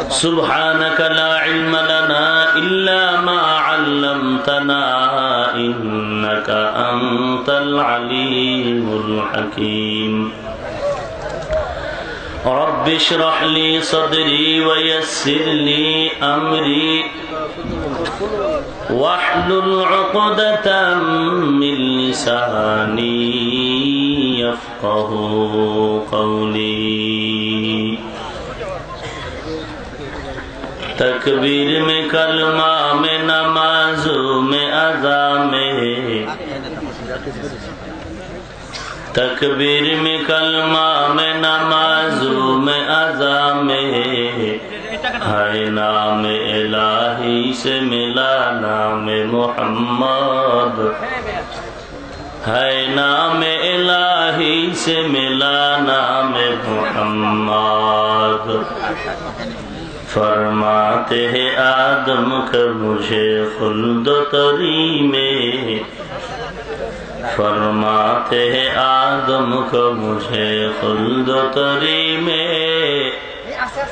سبحانك لا علم لنا إلا ما علمتنا إنك أنت العليم الحكيم رب اشرح لي صدري ويسر لي أمري واحلل عقدة من لساني يفقهوا قولي تکبیر میں کلمہ میں نمازوں میں اذا میں تکبیر میں کلمہ میں نمازوں میں اذا میں ہے نام الہی سے ملا نام محمد ہے نام الہی سے ملا نام محمد فرماتے ہیں آدم کا مجھے خلد تری میں فرماتے ہیں آدم کا مجھے خلد تری میں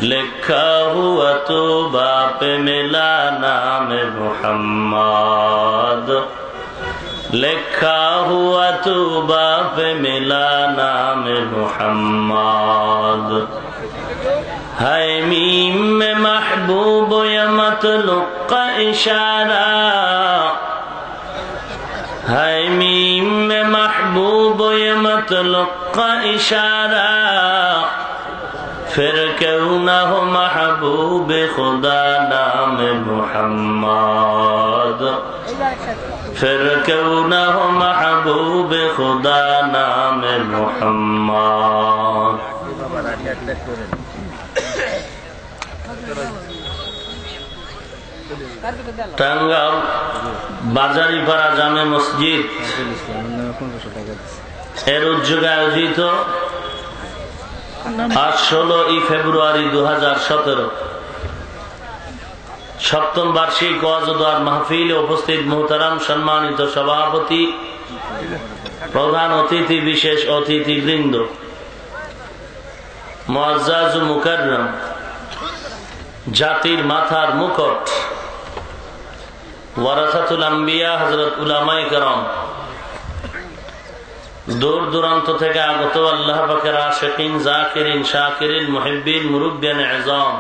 لکھا ہوا تو باپ ملا نام محمد لکھا ہوا تو باپ ملا نام محمد ہے میم میں محبوب یا مطلق کا اشارہ ہے میم میں محبوب یا مطلق کا اشارہ پھر کیوں نہ ہو محبوب خدا نام محمد پھر کیوں نہ ہو محبوب خدا نام محمد টাঙ্গাইল বাজারিপাড়া জামে মসজিদ এর উদ্যোগে আয়োজিত আজ 16 ফেব্রুয়ারি 2017 সপ্তম বার্ষিক ওয়াজ ও দোয়ার মাহফিলে উপস্থিত মুহতারাম সম্মানিত সভাপতি প্রধান অতিথি বিশেষ অতিথিবৃন্দ মুআজ্জাজ ও মুকাররম জাতির মাথার মুকুট ওয়ারাসাতুল আম্বিয়া হযরত উলামায়ে কেরাম দূর দূরান্ত থেকে আগত আল্লাহ পাকের আশিকিন জাকিরিন শাকিরিন মুহিব্বিন মুরব্বিয়ান আযম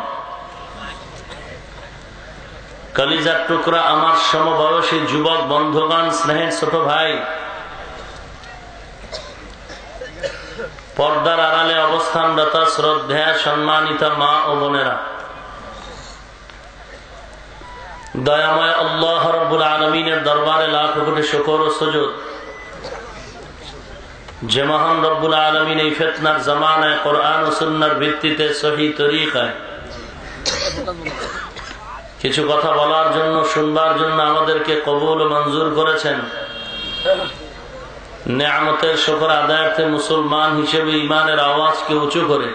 কলিজার টুকরা আমার সমবয়সী যুবক বন্ধুগণ স্নেহের ছোট ভাই পর্দার আড়ালে অবস্থানরত শ্রদ্ধেয় সম্মানিত মা ও বোনেরা দয়াময় আল্লাহ রাব্বুল আলামিনের দরবারে লাখ কোটি শুকর ও সুজুদ যে মহান রব্বুল আলামিন এই ফিতনার জামানায় কোরআন ও সুন্নাহর ভিত্তিতে সহিহ তরিকায় কিছু কথা বলার জন্য শুনবার জন্য আমাদেরকে কবুল ও মঞ্জুর করেছেন নেয়ামতের শুকর আদায়ার্থে মুসলমান হিসেবে ঈমানের আওয়াজকে উঁচু করে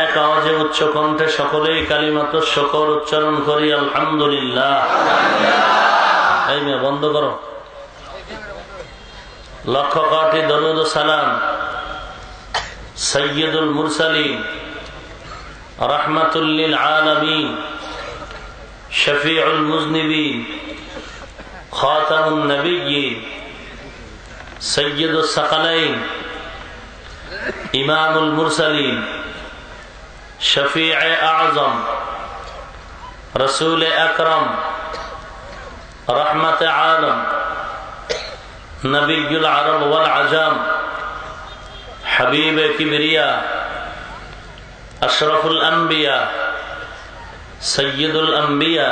এক আওয়াজে উচ্চ কণ্ঠে সকলেই কালিমাতুশ শুকর উচ্চারণ করি আলহামদুলিল্লাহ। এই মেয়ে বন্ধ করো। লক্ষ কোটি দরুদ ও সালাম সাইয়্যিদুল মুরসালিন রাহমাতুল লিল আলামিন শফিউল মুজনিবিন খাতামুন নবিয়্যিন সাইয়্যিদুস সাকালাইন ইমামুল মুরসালিন शफीअ आज़म रसूल अकरम रहमत आलम नबीयुल अरब वल अजम हबीब किबरिया अशरफुल अंबिया सय्यदुल अंबिया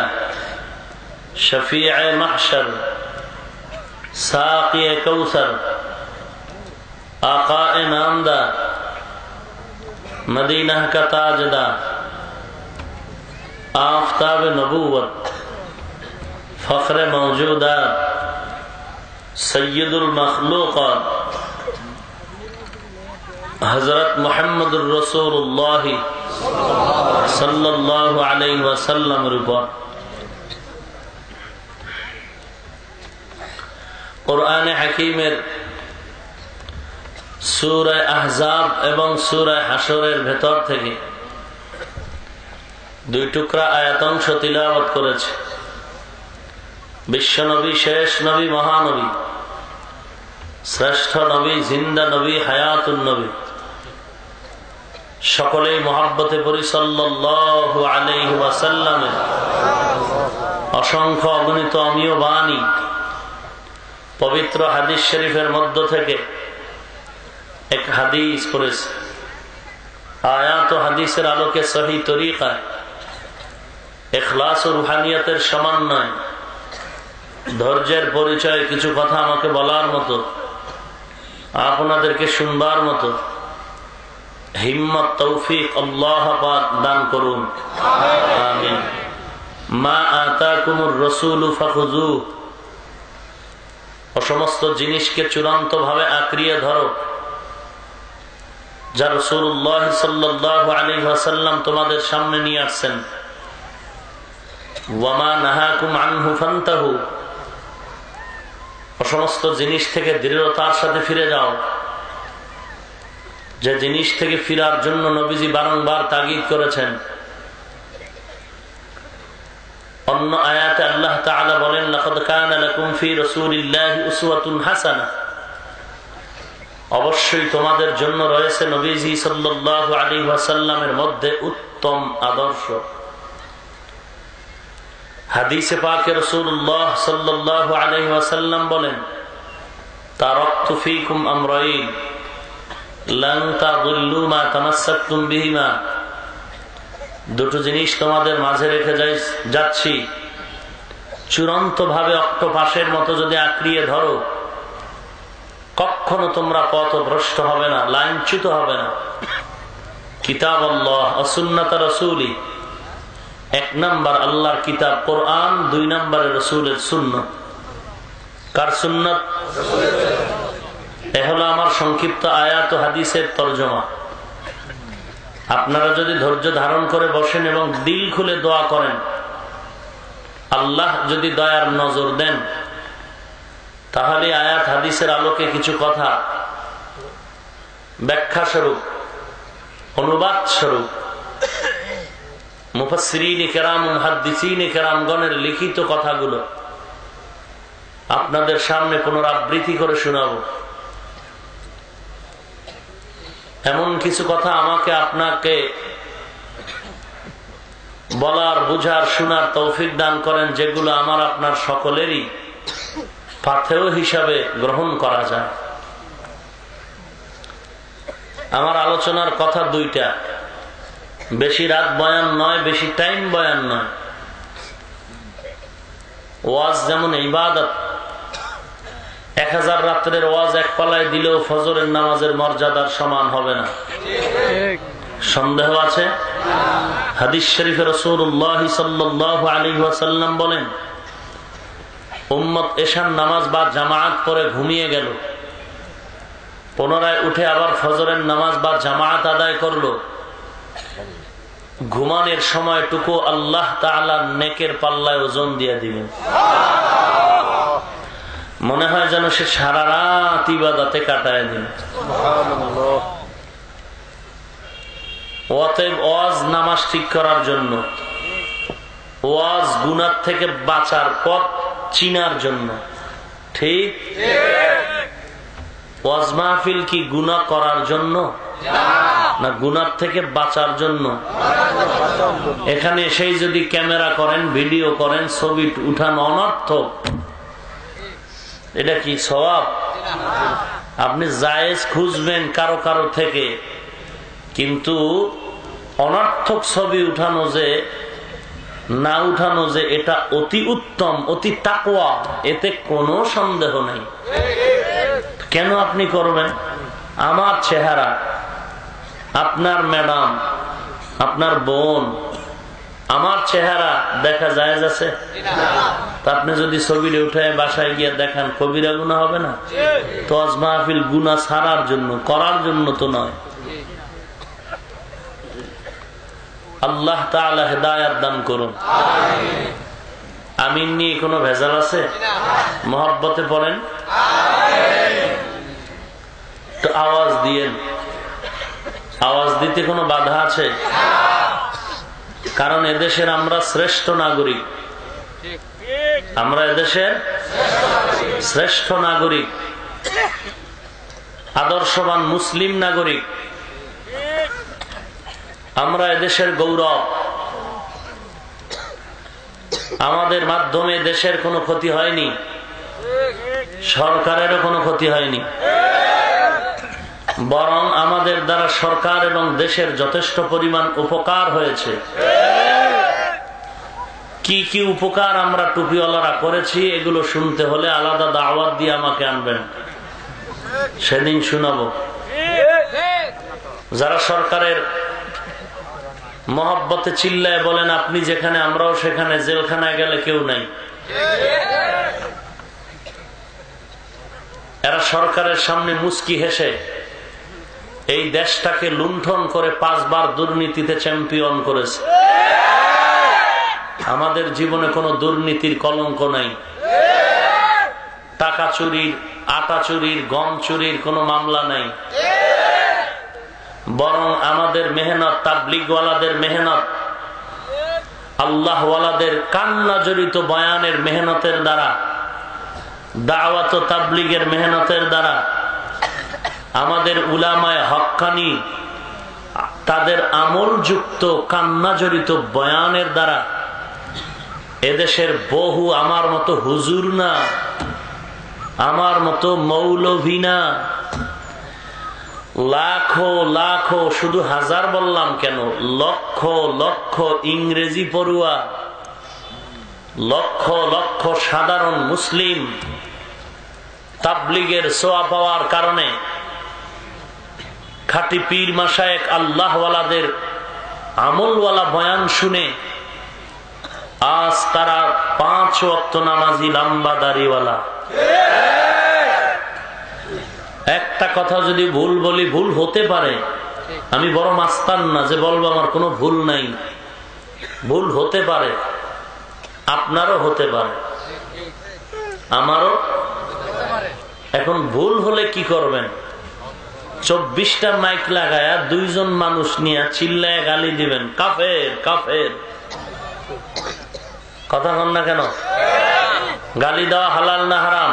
शफीअ महशर साक़ी कौसर आका नामदार मदीना का ताजदार आफताब नबूवत फख्र मौजूदात सय्यदुल मखलूक़ात हज़रत मुहम्मदुर रसूलुल्लाह सल्लल्लाहु अलैहि वसल्लम रिपोर्ट कुरान हकीमेर सूरा अहज़ाब एवं सूरा हाशरेर भेतर थेके দুই টুকরা আয়াতাংশ তিলাওয়াত করেছে। বিশ্ব নবী, শেষ নবী, মহানবী, শ্রেষ্ঠ নবী, জিন্দা নবী, হায়াতুন নবী, সকলেই মহব্বতে পড়ি সাল্লাল্লাহু আলাইহি ওয়াসাল্লামের অসংখ্য অগণিত অমীয় বাণী পবিত্র হাদিস শরীফের মধ্য থেকে এক হাদিস পড়েছে। আয়াত ও হাদিসের আলোকে সহি তরিকায় ইখলাস ও রুহানিয়তের সমন্বয় ধৈর্যের পরিচয় কিছু কথা আমাকে বলার মতো, আপনাদেরকে শুনবার মতো হিম্মত তৌফিক আল্লাহ পাক দান করুন, আমিন। মা আতাকুমুর রাসূলু ফাখুযুহু, সমস্ত জিনিসকে চূড়ান্ত ভাবে আঁকড়িয়ে ধরো যা রাসূলুল্লাহ সাল্লাল্লাহু আলাইহি ওয়াসাল্লাম তোমাদের সামনে নিয়ে আসছেন। ওয়া মা নাহাকুম আনহু ফান্তাহু, সমস্ত জিনিস থেকে দৃঢ়তার সাথে ফিরে যাও। যে জিনিস থেকে ফিরার জন্য নবীজি বারংবার তাগিদ করেছেন। অন্য আয়াতে আল্লাহ তাআলা বলেন, লাকাদ কানা লাকুম ফি রাসূলিল্লাহি উসওয়াতুন হাসানাহ, অবশ্যই তোমাদের জন্য রয়েছে নবীজি সাল্লাল্লাহু আলাইহি ওয়াসাল্লামের মধ্যে উত্তম আদর্শ। হাদিসে পাকে রাসূলুল্লাহ সাল্লাল্লাহু আলাইহি ওয়াসাল্লাম বলেন, তারাকতু ফীকুম আমরাইন লান তাযিল্লু মা তামাসসাকতুম বিহিমা, দুটো জিনিস তোমাদের মাঝে রেখে যাচ্ছি, চূড়ান্ত ভাবে অক্টোপাসের মতো যদি আঁকড়িয়ে ধরো কখনো তোমরা পথভ্রষ্ট হবে না, লাইনচ্যুত হবে না। কিতাব আল্লাহ ও সুন্নাত রাসূলি, এক নাম্বার আল্লাহর কিতাব কোরআন, দুই নম্বরে রাসূলের সুন্নাত। কার সুন্নাত? এ হলো আমার সংক্ষিপ্ত আয়াত ও হাদিসের তরজমা। আপনারা যদি ধৈর্য ধারণ করে বসেন এবং দিল খুলে দোয়া করেন, আল্লাহ যদি দয়ার নজর দেন, তাহলে আয়াত হাদিসের আলোকে কিছু কথা ব্যাখ্যা স্বরূপ, অনুবাদ স্বরূপ মুফাসসিরিন কেরাম, মুহাদ্দিসিন কেরামগণের লিখিত কথাগুলো আপনাদের সামনে পুনরাবৃত্তি করে শোনাবো। এমন কিছু কথা আমাকে আপনাকে বলার, বুঝার, শোনার তৌফিক দান করেন যেগুলো আমার আপনার সকলেরই পাথেয় হিসাবে গ্রহণ করা যায়। আমার আলোচনার কথা দুইটা, বেশি রাত বয়ান নয়, বেশি টাইম বয়ান নয়। ওয়াজ যেমন ইবাদত, 1000 রাত্রের ওয়াজ এক পালায় দিলেও ফজরের নামাজের মর্যাদার সমান হবে না। সন্দেহ আছে? হাদিস শরীফে রাসূলুল্লাহ সাল্লাল্লাহু আলাইহি ওয়াসাল্লাম বলেন, উম্মত এশার নামাজ বা জামাআত পড়ে ঘুমিয়ে গেল, পুনরায় উঠে আবার ফজরের নামাজ বা জামাআত আদায় করলো, ঘুমানোর সময়টুকু আল্লাহ তাআলা নেকের পাল্লায় ওজন দিয়ে দিবেন। মনে হয় যেন সে সারা রাত ইবাদতে কাটায় দিন। অতএব ওয়াজ নামাজ ঠিক করার জন্য, ওয়াজ গুনাহ থেকে বাঁচার পথ চিনার জন্য। ঠিক? ওয়াজ মাহফিল কি গুনাহ করার জন্য না গুনাহ থেকে বাঁচার জন্য? এখানে এসেই যদি ক্যামেরা করেন, ভিডিও করেন, ছবি উঠান অনর্থক, এটা কি সওয়াব? আপনি জায়েজ খুঁজবেন কারো কারো থেকে, কিন্তু অনর্থক ছবি উঠানো যে না উঠানো যে এটা অতি উত্তম, অতি তাকওয়া, এতে কোনো সন্দেহ নেই। কেন আপনি করবেন? আমার চেহারা, আপনার ম্যাডাম, আপনার বোন, আমার চেহারা দেখা জায়েজ আছে? তা আপনি যদি ছবিটা উঠায় বাসায় গিয়ে দেখান, কবিরা গুনাহ হবে না? তো ওয়াজ মাহফিল গুনাহ ছাড়ার জন্য, করার জন্য তো নয়। আল্লাহ তাআলা হেদায়েত দান করুন, আমিন। আমিন নিয়ে কোনো ভেজাল আছে? মহব্বতে পড়েন, আমিন। তো আওয়াজ দিয়েন, আওয়াজ দিতে কোনো বাধা আছে? কারণ এদেশের আমরা শ্রেষ্ঠ নাগরিক, আমরা এদেশের শ্রেষ্ঠ নাগরিক, আদর্শবান মুসলিম নাগরিক, আমরা এদেশের গৌরব। আমাদের মাধ্যমে দেশের কোনো ক্ষতি হয়নি, সরকারেরও কোনো ক্ষতি হয়নি, বরং আমাদের দ্বারা সরকার এবং দেশের যথেষ্ট পরিমাণ উপকার হয়েছে। কি কি উপকার আমরা টুপিওয়ালারা করেছি এগুলো শুনতে হলে আলাদা দাওয়াত দিয়ে আমাকে আনবেন, সেদিন শুনাবো। যারা সরকারের মহব্বতে চিল্লায় বলেন আপনি যেখানে আমরাও সেখানে, জেলখানায় গেলে কেউ নাই, এরা সরকারের সামনে মুস্কি হেসে এই দেশটাকে লুণ্ঠন করে 5 বার দুর্নীতিতে চ্যাম্পিয়ন করেছে। আমাদের জীবনে কোনো দুর্নীতির কলঙ্ক নাই, টাকা চুরির, আটা চুরির, গম চুরির কোনো মামলা নাই, বরং আমাদের মেহনত, তাবলীগওয়ালাদের মেহনত, আল্লাহওয়ালাদের কান্না জড়িত বয়ানের মেহনতের দ্বারা, দাওয়াত ও তাবলীগের মেহনতের দ্বারা, আমাদের উলামায়ে হক্কানি তাদের আমলযুক্ত কান্না জড়িত বয়ানের দ্বারা এদেশের বহু আমার মতো হুজুর না, আমার মতো মৌলভী না, লাখো লাখো, শুধু হাজার বললাম কেন, লক্ষ লক্ষ ইংরেজি পড়ুয়া, লক্ষ লক্ষ সাধারণ মুসলিম তাবলীগের সোয়া পাওয়ার কারণে, খাঁটি পীর মাশায়েখ আল্লাহওয়ালাদের আমলওয়ালা বয়ান শুনে আজ তারা 5 ওয়াক্ত নামাজি, লম্বা দাড়িওয়ালা। একটা কথা যদি ভুল বলি, ভুল হতে পারে, আমি বড় মাস্তান না যে বলবো আমার কোনো ভুল নাই, ভুল হতে পারে, আপনারও হতে পারে, আমারও। এখন ভুল হলে কি করবেন? 24টা মাইক লাগায়া 2 জন মানুষ নিয়ে চিল্লায় গালি দিবেন, কাফের কাফের। কথা বল না কেন? গালি দেওয়া হালাল না হারাম?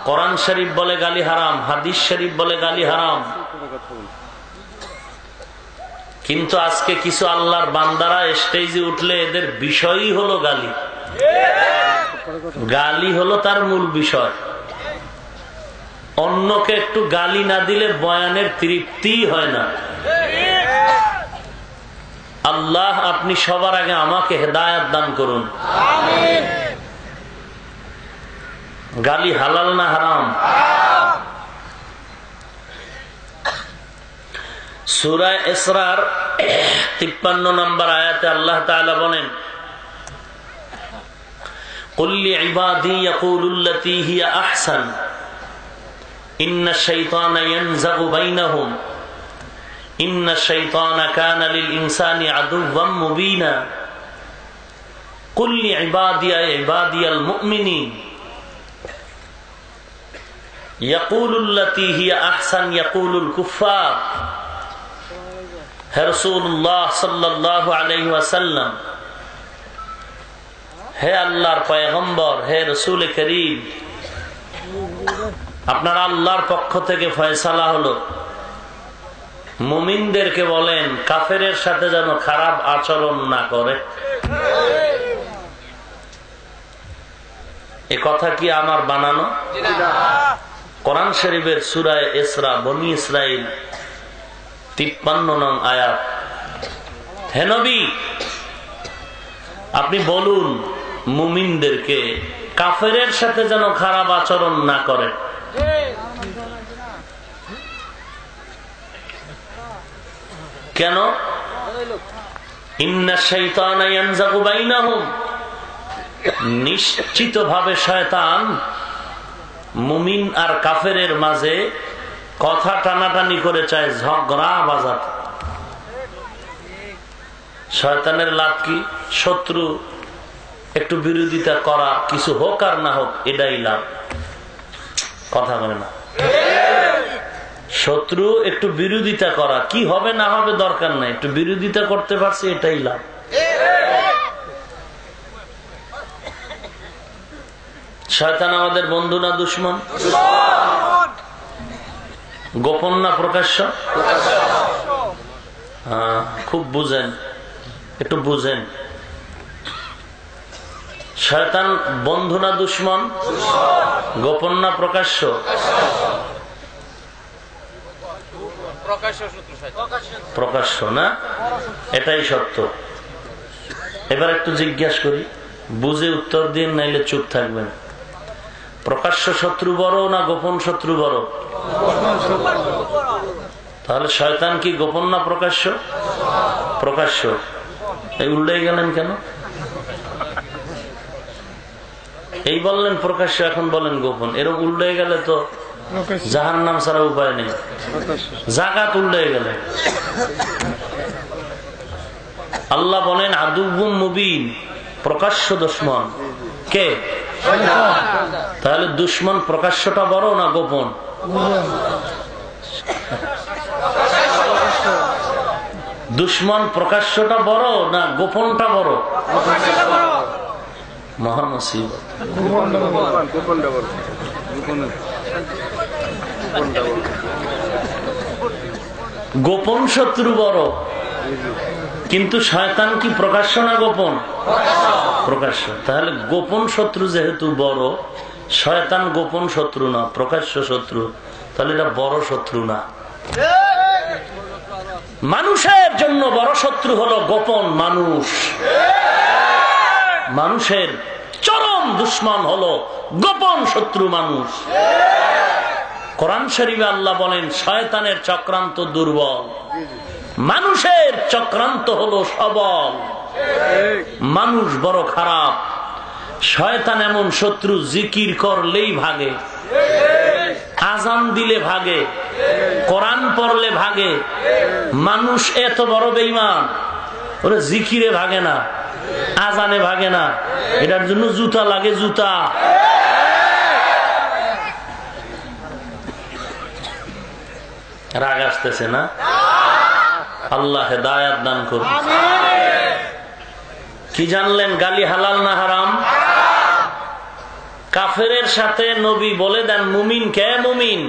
কোরআন শরীফ বলে গালি হারাম, হাদিস শরীফ বলে গালি হারাম। কিন্তু আজকে কিছু আল্লাহর বান্দারা স্টেজে উঠলে এদের বিষয়ই হলো গালি, গালি হলো তার মূল বিষয়। অন্যকে একটু গালি না দিলে বয়ানের তৃপ্তি হয় না। আল্লাহ আপনি সবার আগে আমাকে হেদায়েত দান করুন। গালি হালাল না হারাম? সূরা ইসরার 53 নম্বর আয়াতে আল্লাহ তাআলা বলেন, কুল লিইবাদি ইয়াকুলুল্লাতী হিয়া আহসান ইন্নাশ শাইতানা ইয়ানযাগু বাইনাহুম ইন্নাশ শাইতানা কানা লিল ইনসানি আদুওয়াম মুবিনা কুল লিইবাদিয়াল মুমিনিন ইয়াকুলুল্লাতী হিয়া আহসান ইয়াকুলুল কুফফার। হে রাসূলুল্লাহ সাল্লাল্লাহু আলাইহি ওয়াসাল্লাম, হে আল্লাহর পয়গম্বর, হে রাসূল করিম, আপনার আল্লাহর পক্ষ থেকে ফয়সালা হলো, মুমিনদেরকে বলেন কাফেরের সাথে যেন খারাপ আচরণ না করে। এ কথা কি আমার বানানো? কোরআন শরীফের সূরা ইসরা, বনী ইসরাইল 53 নং আয়াত। হে নবী, আপনি বলুন মুমিনদেরকে কাফেরের সাথে যেন খারাপ আচরণ না করে। কেন? ইন্নাশ শাইতানা ইয়ানযাগু বাইনাহুম, নিশ্চিতভাবে শয়তান মুমিন আর কাফেরের মাঝে কথা টানাটানি করে চায় ঝগড়া বাজাতে। শয়তানের লাভ কি? শত্রু একটু বিরোধিতা করা, কিছু হোক আর না হোক, এটাই লাভ। কথা বলে না? শত্রু একটু বিরোধিতা করা, কি হবে না হবে দরকার নাই, একটু বিরোধিতা করতে পারছে, এটাই লাভ। শয়তান আমাদের বন্ধু না দুশ্মন? গোপন না প্রকাশ্য? খুব বুঝেন, একটু বুঝেন। শয়তান বন্ধু না দুশ্মন? গোপন না প্রকাশ্য? প্রকাশ্য না? এটাই সত্য। এবার একটু জিজ্ঞাসা করি, বুঝে উত্তর দিন, নাইলে চুপ থাকবেন। প্রকাশ্য শত্রু বড় না গোপন শত্রু বড়? তাহলে শয়তান কি গোপন না প্রকাশ্য? প্রকাশ্য। এই উল্টে গেলেন কেন? এই বললেন প্রকাশ্য, এখন বলেন গোপন। এরকম উল্টে গেলে তো জাহান্নাম ছাড়া উপায় নেই। জাকাত উল্টে গেলে আল্লাহ বলেন আদুউম মুবিন, প্রকাশ্য দুশমন কে? তাহলে দুশমন প্রকাশ্যটা বড় না গোপন? দুশমন প্রকাশ্যটা বড় না গোপনটা বড়? মহানসিবত। গোপন শত্রু বড়, কিন্তু শয়তান কি প্রকাশ্য না গোপন? প্রকাশ্য। তাহলে গোপন শত্রু যেহেতু বড়, শয়তান গোপন শত্রু না, প্রকাশ্য শত্রু, তাহলে এটা বড় শত্রু না। মানুষের জন্য বড় শত্রু হলো গোপন মানুষ। মানুষের চরম দুশ্মন হলো গোপন শত্রু মানুষ। কোরআন শরীফে আল্লাহ বলেন শয়তানের চক্রান্ত দুর্বল, মানুষের চক্রান্ত হলো সবল। মানুষ বড় খারাপ, শয়তান এমন শত্রু জিকির করলেই ভাগে, আজান দিলে ভাগে, কোরআন পড়লে ভাগে। মানুষ এত বড় বেঈমান, ওরা জিকিরে ভাগে না, আজানে ভাগে না, এটার জন্য জুতা লাগে, জুতা। রাগ আসতেছে না? আল্লাহ হেদায়াত দান করুন। কি জানলেন গালি হালাল না হারাম? কাফেরের সাথে নবী বলে দেন মুমিন কে? মুমিন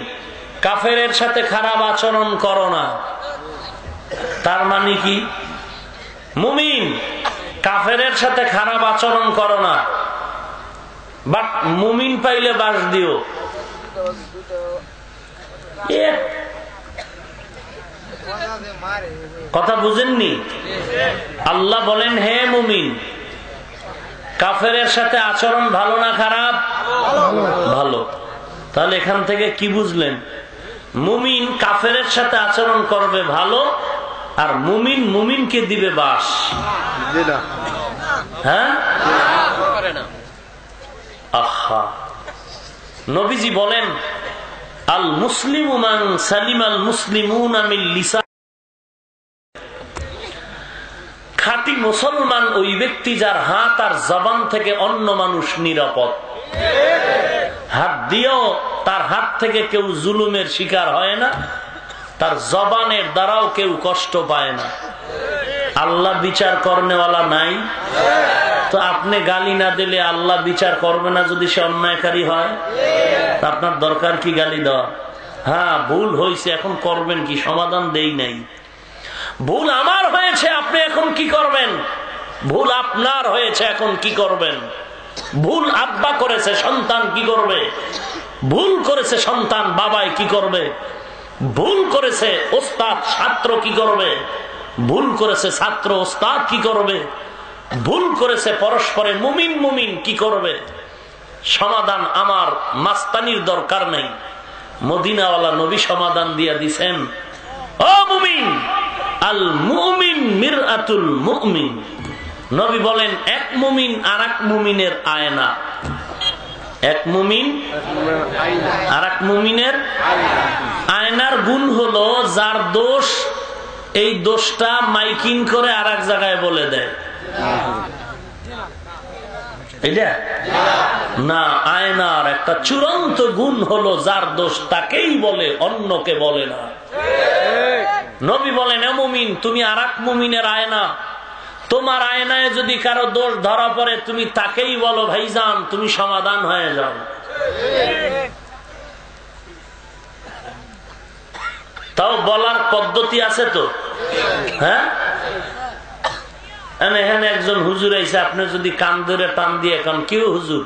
কাফেরের সাথে খারাপ আচরণ করো না। তার মানে কি? মুমিন কাফেরের সাথে খারাপ আচরণ করো না, বাট মুমিন পাইলে বাস দিও। কথা বুঝেননি? আল্লাহ বলেন হে মুমিন, কাফেরের সাথে আচরণ ভালো না খারাপ? ভালো। তাহলে এখান থেকে কি বুঝলেন? মুমিন কাফেরের সাথে আচরণ করবে ভালো, আর মুমিন মুমিনকে দিবে বাস। হ্যাঁ, আহা, নবীজি বলেন আল মুসলিমু মান সালিমাল মুসলিমুনা মিন লিসান। খাঁটি মুসলমান ওই ব্যক্তি যার হাত আর জবান থেকে অন্য মানুষ নিরাপদ। হাত দিয়েও তার হাত থেকে কেউ জুলুমের শিকার হয় না, তার জবানের দ্বারাও কেউ কষ্ট পায় না। আল্লাহ বিচার করনেওয়ালা নাই, তো আপনি গালি না দিলে আল্লাহ বিচার করবে না যদি সে অন্যায়কারী হয়? আপনার দরকার কি গালি দেওয়া? হ্যাঁ, ভুল হয়েছে, এখন করবেন কি? সমাধান দেই নাই। ভুল আমার হয়েছে, আপনি এখন কি করবেন? ভুল আপনার হয়েছে, এখন কি করবেন? ভুল আব্বা করেছে, সন্তান কি করবে? ভুল করেছে সন্তান, বাবায় কি করবে? ভুল করেছে ওস্তাদ, ছাত্র কি করবে? ভুল করেছে ছাত্র, ওস্তাদ কি করবে? ভুল করেছে পরস্পরে মুমিন মুমিন কি করবে? সমাধান আমার মাস্তানির দরকার নেই, মদিনাওয়ালা নবী সমাধান দিয়া দিছেন। ও মুমিন, আল মুমিন মিরআতুল মুমিন। নবী বলেন এক মুমিন আর এক মুমিনের আয়না। এক মুমিন আর এক মুমিনের আয়নার গুণ হলো যার দোষ, এই দোষটা মাইকিং করে আর এক জায়গায় বলে দেয়। এটা না, আয়নার একটা চূড়ান্ত গুণ হলো যার দোষ তাকেই বলে, অন্যকে বলে না। নবী বলেন এ মুমিন, তুমি আর এক মুমিনের আয়না, তোমার আয়নায় যদি কারো দোষ ধরা পড়ে তুমি তাকেই বলো ভাইজান তুমি সমাধান হয়ে যাও। তাও বলার পদ্ধতি আছে তো। হ্যাঁ, এখানে একজন হুজুর আইসে, আপনি যদি কান ধরে টান দিয়ে এখন কেউ হুজুর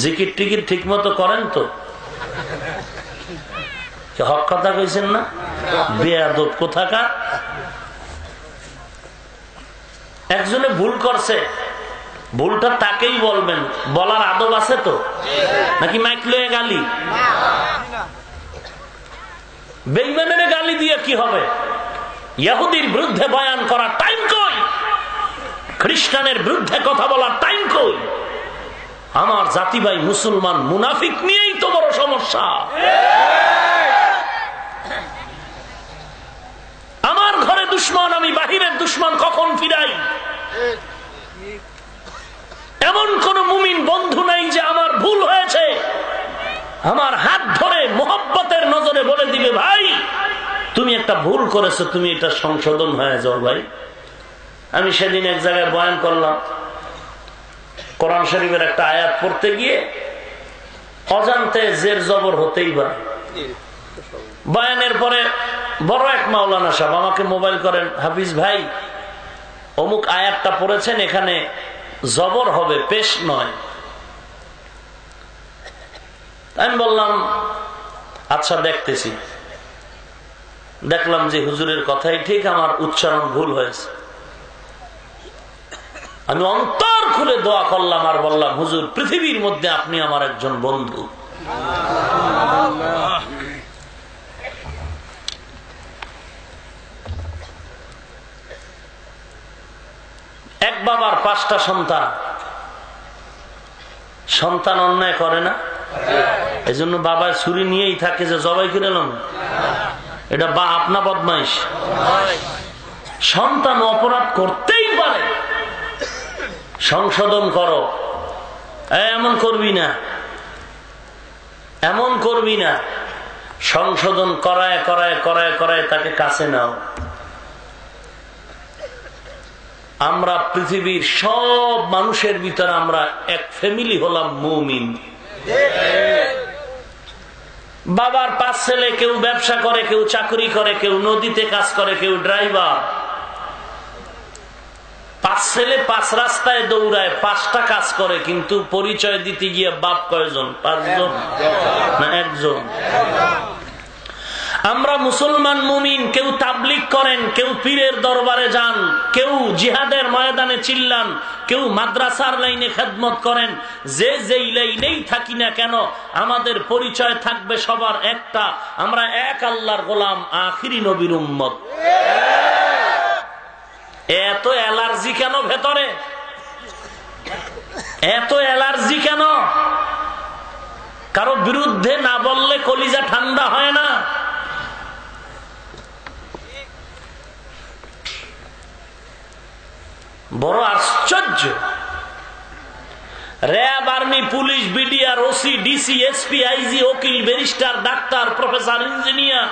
জিকির টিকির ঠিক মতো করেন তো? হক কথা কইছেন না? বেয়াদব কোথাকার। একজনে ভুল করছে, ভুলটা তাকেই বলবেন, বলার আদব আছে তো? নাকি মাইক লয়ে গালি? বেঈমানের গালি দিয়ে কি হবে? ইহুদির বিরুদ্ধে বয়ান করার টাইম কই? খ্রিস্টানের বিরুদ্ধে কথা বলার টাইম কই? আমার জাতি ভাই মুসলমান মুনাফিক নিয়েই তো বড় সমস্যা। আমার ঘরে দুশ্মন, আমি বাহিরের দুশ্মন কখন ফিরাই? এমন কোন মুমিন বন্ধু নাই যে আমার ভুল হয়েছে আমার হাত ধরে মোহব্বতের নজরে বলে দিবে ভাই তুমি একটা ভুল করেছো, তুমি এটা সংশোধন হয়ে যাও ভাই। আমি সেদিন এক জায়গায় বয়ান করলাম, কোরআন শরীফের একটা আয়াত পড়তে গিয়ে অজান্তে জের জবর হতেই পারে। বয়ানের পরে বড় এক মাওলানা সাহেব আমাকে মোবাইল করেন, হাফিজ ভাই অমুক আয়াতটা পড়েছেন, এখানে জবর হবে, পেশ নয়। আমি বললাম আচ্ছা দেখতেছি। দেখলাম যে হুজুরের কথাই ঠিক, আমার উচ্চারণ ভুল হয়েছে। আমি অন্তর খুলে দোয়া করলাম আর বললাম হুজুর পৃথিবীর মধ্যে আপনি আমার একজন বন্ধু। এক বাবার 5টা সন্তান, সন্তান অন্যায় করে না, এই জন্য বাবার ছুরি নিয়েই থাকে যে জবাই করে এলাম, এটা বা আপনা বদমাইশ। সন্তান অপরাধ করতেই পারে, সংশোধন করো, এমন করবি না, এমন করবি না, সংশোধন করায় করায় করায় করায় তাকে কাছে নাও। আমরা পৃথিবীর সব মানুষের ভিতরে আমরা এক ফ্যামিলি হলাম মুমিন। বাবার 5 ছেলে, কেউ ব্যবসা করে, কেউ চাকরি করে, কেউ নদীতে কাজ করে, কেউ ড্রাইভার। 5 ছেলে 5 রাস্তায় দৌড়ায়, 5টা কাজ করে, কিন্তু পরিচয় দিতে গিয়ে বাপ কয়জন? 5 জন না 1 জন? আমরা মুসলমান মুমিন, কেউ তাবলীগ করেন, কেউ পীরের দরবারে যান, কেউ জিহাদের ময়দানে চিল্লান, কেউ মাদ্রাসার লাইনে খেদমত করেন। যে যেই লাইনেই থাকি না কেন আমাদের পরিচয় থাকবে সবার একটা, আমরা এক আল্লাহর গোলাম, আখিরি নবীর উম্মত। এত অ্যালার্জি কেন ভেতরে? এত অ্যালার্জি কেন? কারো বিরুদ্ধে না বললে কলিজা ঠান্ডা হয় না? বড় আশ্চর্য। RAB, army, police, BDR, OC, DC, SP, IG, উকিল, barrister, doctor, professor, engineer,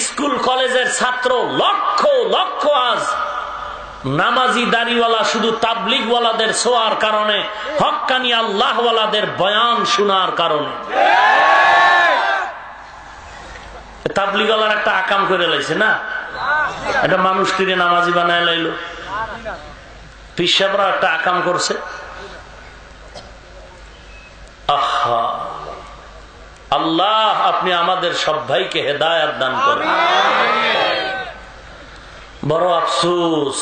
school কলেজের ছাত্র লক্ষ লক্ষ আজ নামাজি দাড়িওয়ালা শুধু তাবলীগওয়ালাদের ছোঁয়ার কারণে, হক্কানি আল্লাহওয়ালাদের বয়ান শোনার কারণে। তাবলীগওয়ালার একটা আকাম করে লাইছে না, এটা মানুষ তীরে নামাজি বানায় লাইলো। পীর সাহেবরা একটা আকাম করছে। আহা, আল্লাহ আপনি আমাদের সব ভাইকে হেদায়েত দান করেন। বড় আফসোস,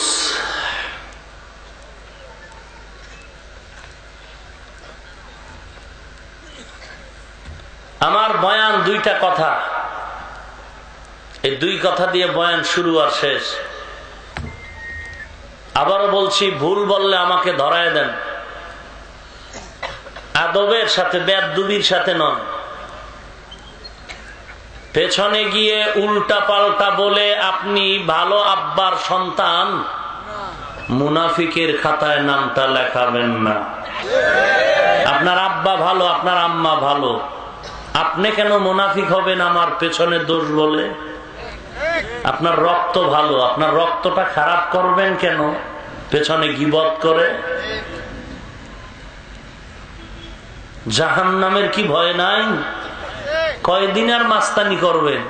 আমার বয়ান 2টা কথা, এই 2 কথা দিয়ে বয়ান শুরু আর শেষ। আবারও বলছি, ভুল বললে আমাকে ধরায় দেন, আদবের সাথে, বেয়াদবির সাথে নন। পেছনে গিয়ে উল্টা পাল্টা বলে আপনি ভালো আব্বার সন্তান, মুনাফিকের খাতায় নামটা লেখাবেন না। আপনার আব্বা ভালো, আপনার আম্মা ভালো, আপনি কেন মুনাফিক হবেন আমার পেছনে দোষ বলে? আপনার রক্ত ভালো, আপনার রক্তটা খারাপ করবেন কেন? পেছনে গীবত করে। জাহান্নামের কি ভয় নাই? কয়দিন আর মাস্তানি করবেন?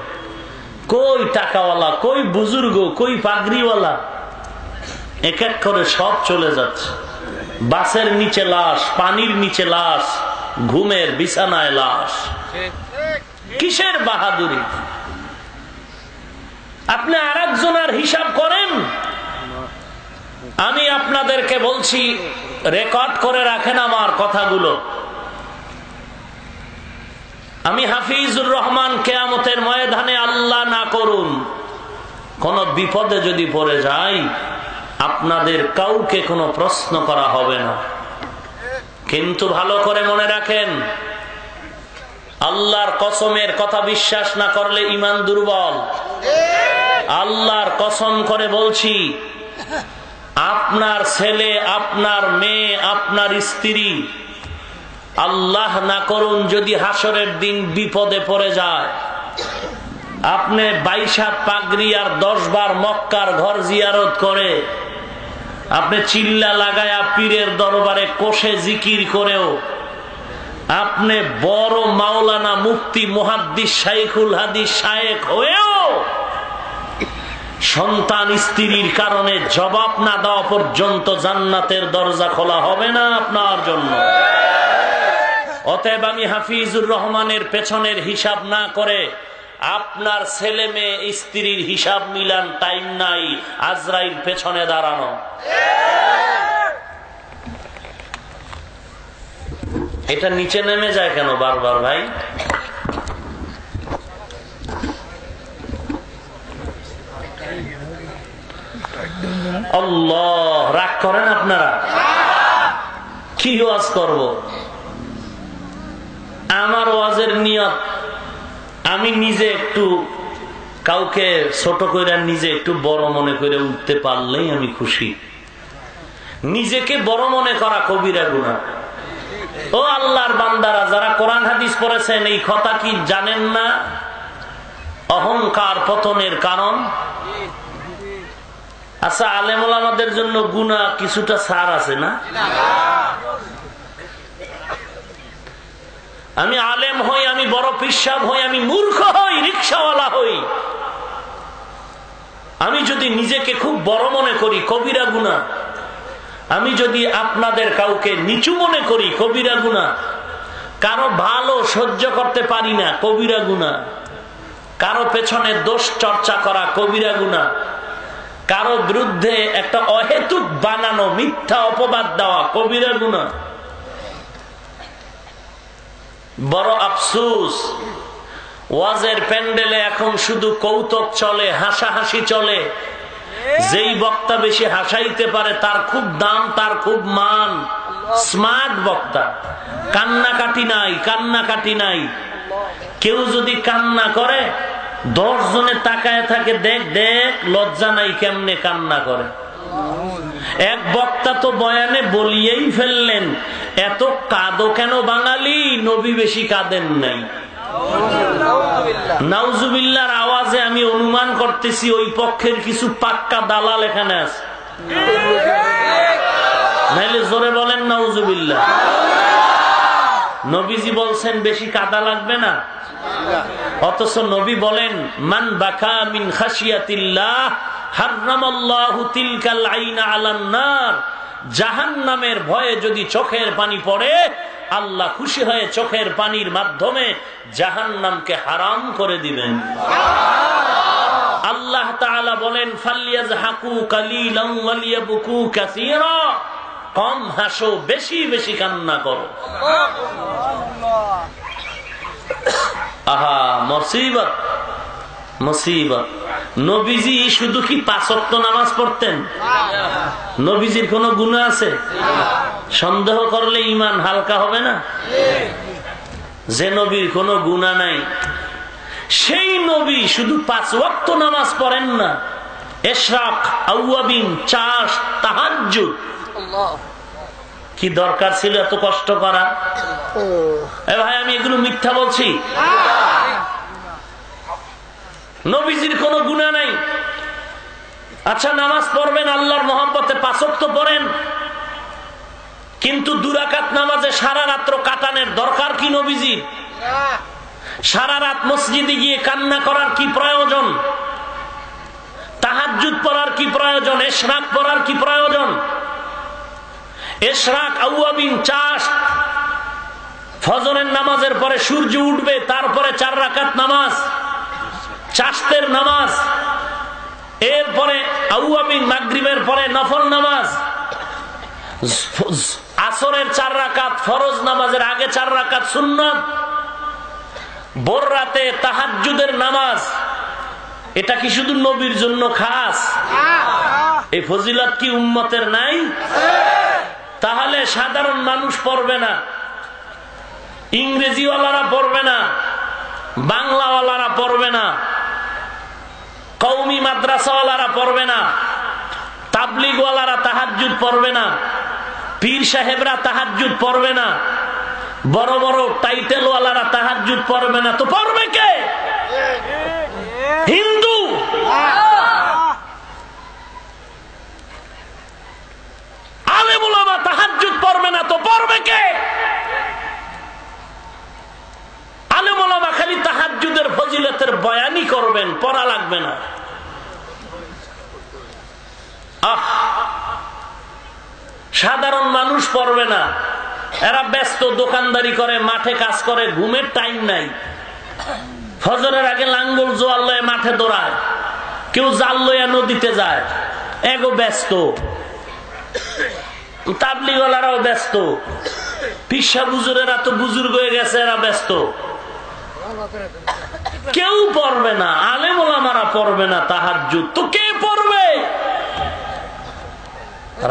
কই টাকাওয়ালা, কই বুজুর্গ, কই পাগড়িওয়ালা, এক এক করে সব চলে যাচ্ছে। বাসের নিচে লাশ, পানির নিচে লাশ, ঘুমের বিছানায় লাশ। কিসের বাহাদুরি? আপনি আর একজনের হিসাব করেন। আমি আপনাদেরকে বলছি, রেকর্ড করে রাখেন আমার কথাগুলো। আমি হাফিজুর রহমান কিয়ামতের ময়দানে, আল্লাহ না করুন কোন বিপদে যদি পড়ে যাই, আপনাদের কাউকে কোনো প্রশ্ন করা হবে না। কিন্তু ভালো করে মনে রাখেন, আল্লাহর কসমের কথা বিশ্বাস না করলে ঈমান দুর্বল। আল্লাহর কসম করে বলছি, আপনার ছেলে, আপনার মেয়ে, আপনার স্ত্রী, আল্লাহ না করুন যদি হাসরের দিন বিপদে পড়ে যায়, আপনি 22 হাত পাগড়ি আর 10 বার মক্কার ঘর জিয়ারত করে, আপনি চিল্লা লাগায়া পীরের দরবারে কোষে জিকির করেও, আপনি বড় মাওলানা মুফতি মুহাদ্দিস শাইখুল হাদিস শায়েখ হয়েও সন্তান স্ত্রীর কারণে জবাব না দেওয়া পর্যন্ত জান্নাতের দরজা খোলা হবে না আপনার জন্য। অতএব আমি হাফিজুর রহমানের পেছনের হিসাব না করে আপনার ছেলে মেয়ে স্ত্রীর হিসাব মিলান, টাইম নাই আজরাইল পেছনে দাঁড়ানো। এটা নিচে নেমে যায় কেন বারবার ভাই? আল্লাহ, রাগ করেন আপনারা? কি ওয়াজ করব? আমার ওয়াজের নিয়ত, আমি নিজে একটু কাউকে ছোট করে, নিজে একটু বড় মনে করে উঠতে পারলেই আমি খুশি। নিজেকে বড় মনে করা কবিরা গুনাহ। ও আল্লাহর বান্দারা, যারা কোরআন হাদিস পড়েছেন, এই কথা কি জানেন না অহংকার পতনের কারণ? আচ্ছা, আলেম ওলামাদের জন্য গুনাহ কিছুটা ছাড় আছে না? আমি আলেম হই, আমি বড় পিসাব হই, আমি মূর্খ হই, রিকশাওয়ালা হই, আমি যদি নিজেকে খুব বড় মনে করি, কবিরা গুনাহ। আমি যদি আপনাদের কাউকে নিচু মনে করি, কবিরা গুনাহ। কারো ভালো সহ্য করতে পারি না, কবিরা গুনাহ। কারো পেছনে দোষ চর্চা করা, কবিরা গুনাহ। কারো বিরুদ্ধে একটা অহেতুক বানানো মিথ্যা অপবাদ দেওয়া, কবিরা গুনাহ। বড় আফসোস, ওয়াজের প্যান্ডেলে এখন শুধু কৌতুক চলে, হাসাহাসি চলে। যেই বক্তা বেশি হাসাইতে পারে তার খুব দাম, তার খুব মান। স্মার্ট বক্তা, কান্নাকাটি নাই, কান্নাকাটি নাই। কেউ যদি কান্না করে 10 জনে তাকায় থাকে, দেখ দেখ লজ্জা নাই কেমনে কান্না করে। এক বক্তা তো বয়ানে বলিয়েই ফেললেন, এত কাঁদো কেন বাঙালি, নবী বেশি কাঁদেন নাই। নাউজুবিল্লাহর আওয়াজে আমি অনুমান করতেছি ওই পক্ষের কিছু পাক্কা দালাল এখানে আছে। নাইলে জোরে বলেন নাউজুবিল্লাহ। নবীজি বলছেন বেশি কাঁদা লাগবে না, অথচ নবী বলেন মান বাকা মিন খাশিয়াতিল্লাহ হারামাল্লাহু তিলকাল আইনা আলান নার। জাহান্নামের ভয়ে যদি চোখের পানি পড়ে, আল্লাহ খুশি হয়ে চোখের পানির মাধ্যমে জাহান্নামকে হারাম করে দিবেন। আল্লাহ তাআলা বলেন ফালইয়াজহাকু কালিলান ওয়ালিয়াবকু কাসীরা। কম হাসো, বেশি বেশি কান্না করো। আহা মুসিবত, মুসিবত। নবীজি শুধু কি 5 ওয়াক্ত নামাজ পড়তেন? নবীজির কোনো গুনাহ আছে? সন্দেহ করলে ঈমান হালকা হবে না। যে নবীর কোনো গুনাহ নাই, সেই নবী শুধু 5 ওয়াক্ত নামাজ পড়েন না, ইশরাক, আওয়াবিন, চাষ, তাহাজ্জুদ। কি দরকার ছিল এত কষ্ট করা? এ ভাই, আমি এগুলো মিথ্যা বলছি? নবীজির কোনো গুনাহ নাই। আচ্ছা, নামাজ পড়বেন, আল্লাহর মহব্বতে 5 ওয়াক্ত পড়েন, কিন্তু 2 রাকাত নামাজে সারা রাত্র কাটানোর দরকার কি নবীজির? সারা রাত মসজিদে গিয়ে কান্না করার কি প্রয়োজন? তাহাজ্জুদ পড়ার কি প্রয়োজন? ইশরাক পড়ার কি প্রয়োজন? ইশরাক, আওয়াবিন, চাষ, ফজরের নামাজের পরে সূর্য উঠবে, তারপরে 4 রাকাত নামাজ, চাষতের নামাজ, এরপরে আওয়াবিন, মাগরিবের পরে নফল নামাজ, আসরের 4 রাকাত, ফরজ নামাজের আগে 4 রাকাত সুন্নাত, ভোর রাতে তাহাজ্জুদের নামাজ। এটা কি শুধু নবীর জন্য খাস? এই ফজিলত কি উম্মতের নাই? তাহলে সাধারণ মানুষ পড়বে না, ইংরেজিওয়ালারা পড়বে না, বাংলাওয়ালারা পড়বে না, কওমি মাদ্রাসাওয়ালারা পড়বে না, তাবলিগওয়ালারা তাহাজ্জুদ পড়বে না, পীর সাহেবরা তাহাজ্জুদ পড়বে না, বড় বড় টাইটেলওয়ালারা তাহাজ্জুদ পড়বে না, তো পড়বে কে? হিন্দু। আলেম ওলামা তাহাজ্জুদ পড়বে না, তো পড়বে কে? আলেম ওলামা খালি তাহাজ্জুদের ফজিলতের বয়ানই করবেন, পড়া লাগবে না। সাধারণ মানুষ পড়বে না, এরা ব্যস্ত, দোকানদারি করে, মাঠে কাজ করে, ঘুমের টাইম নাই। ফজরের আগে লাঙ্গল জোয়াল লয়ে মাঠে দৌড়ায়, কেউ জাল লইয়া নদীতে যায়, এগো ব্যস্ত। তাবলিগওয়ালারাও ব্যস্ত, পিসা বুজুরেরা তো বুজুর্গ হয়ে গেছে, এরা ব্যস্ত। কেউ পড়বে না, আলেম ওলামারা পড়বে না তাহাজ্জুদ, তো কে পড়বে?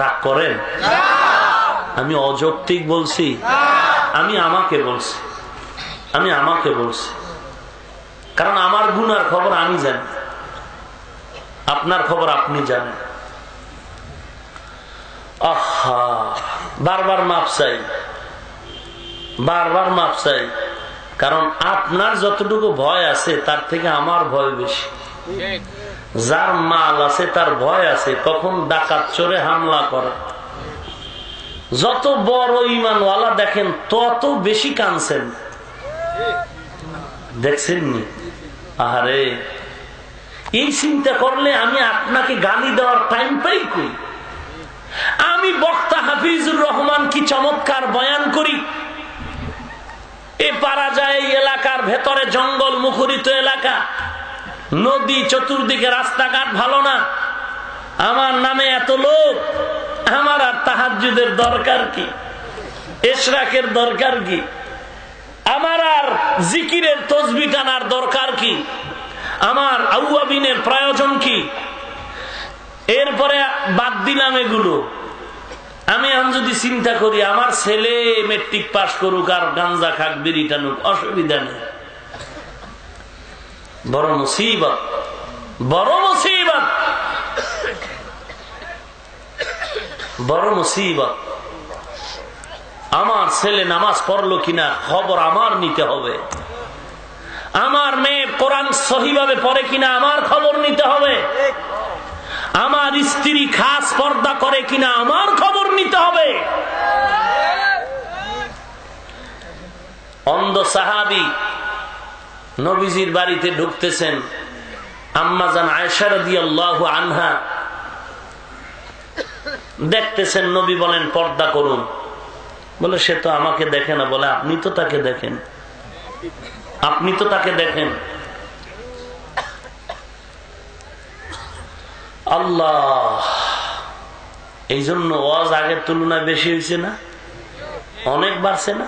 রাগ করেন? আমি অযৌক্তিক বলছি? আমি আমাকে বলছি, কারণ আমার গুনার খবর আমি জানি, আপনার খবর আপনি জানেন। আহা, বারবার মাপ চাই, কারণ আপনার যতটুকু ভয় আছে তার থেকে আমার ভয় বেশি। যার মাল আছে তার ভয় আছে কখন ডাকাত চোরে হামলা করে। যত বড় ঈমানওয়ালা দেখেন তত বেশি কাঁদছেন, দেখছেননি? আরে এই চিন্তা করলে আমি আপনাকে গালি দেওয়ার টাইম পাই কই? আমি বক্তা হাফিজুর রহমান কি চমৎকার বয়ান করি, এ পারা যায় এই এলাকার ভেতরে জঙ্গল মুখরিত এলাকা, নদী, চতুর্দিকে রাস্তাঘাট ভালো না, আমার নামে এত লোক, আমার আর তাহাজ্জুদের দরকার কি? ইশরাকের দরকার কি? আমার আর জিকিরের তসবিহ টানার দরকার কি? আমার আউয়াবিনের প্রয়োজন কি? এরপরে বাদ দিলাম এগুলো। আমি যদি চিন্তা করি আমার ছেলে মেট্রিক পাস করুক আর গাঞ্জা খাক, বিড়ি টানুক, অসুবিধা নেই। বড় মুসিবত, বড় মুসিবত, বড় মুসিবত। আমার ছেলে নামাজ পড়লো কিনা খবর আমার নিতে হবে, আমার মেয়ে কোরআন সহিভাবে পড়ে কিনা আমার খবর নিতে হবে, আমার স্ত্রী খাস পর্দা করে কিনা আমার খবর নিতে হবে। অন্ধ সাহাবী নবীজির বাড়িতে ঢুকতেছেন, আম্মাজান আয়েশা রাদিয়াল্লাহু আনহা দেখতেছেন, নবী বলেন পর্দা করুন। বলে সে তো আমাকে দেখে না। বলে আপনি তো তাকে দেখেন, আপনি তো তাকে দেখেন। আল্লাহ, এই জন্য ওয়াজ আগের তুলনায় বেশি হয়েছে না? অনেক বাড়ছে না?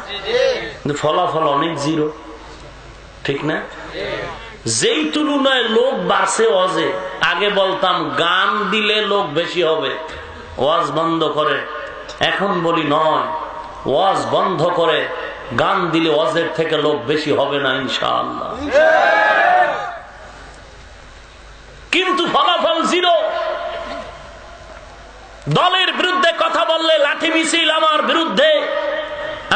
কিন্তু ফলাফল অনেক জিরো, ঠিক না? যেই তুলনায় লোক বাড়ছে ওয়াজে, আগে বলতাম গান দিলে লোক বেশি হবে, ওয়াজ বন্ধ করে। এখন বলি নয়, ওয়াজ বন্ধ করে গান দিলে ওয়াজের থেকে লোক বেশি হবে না ইনশাআল্লাহ। কিন্তু ফলাফল জিরো। দলের বিরুদ্ধে কথা বললে লাঠি মিছিল আমার বিরুদ্ধে।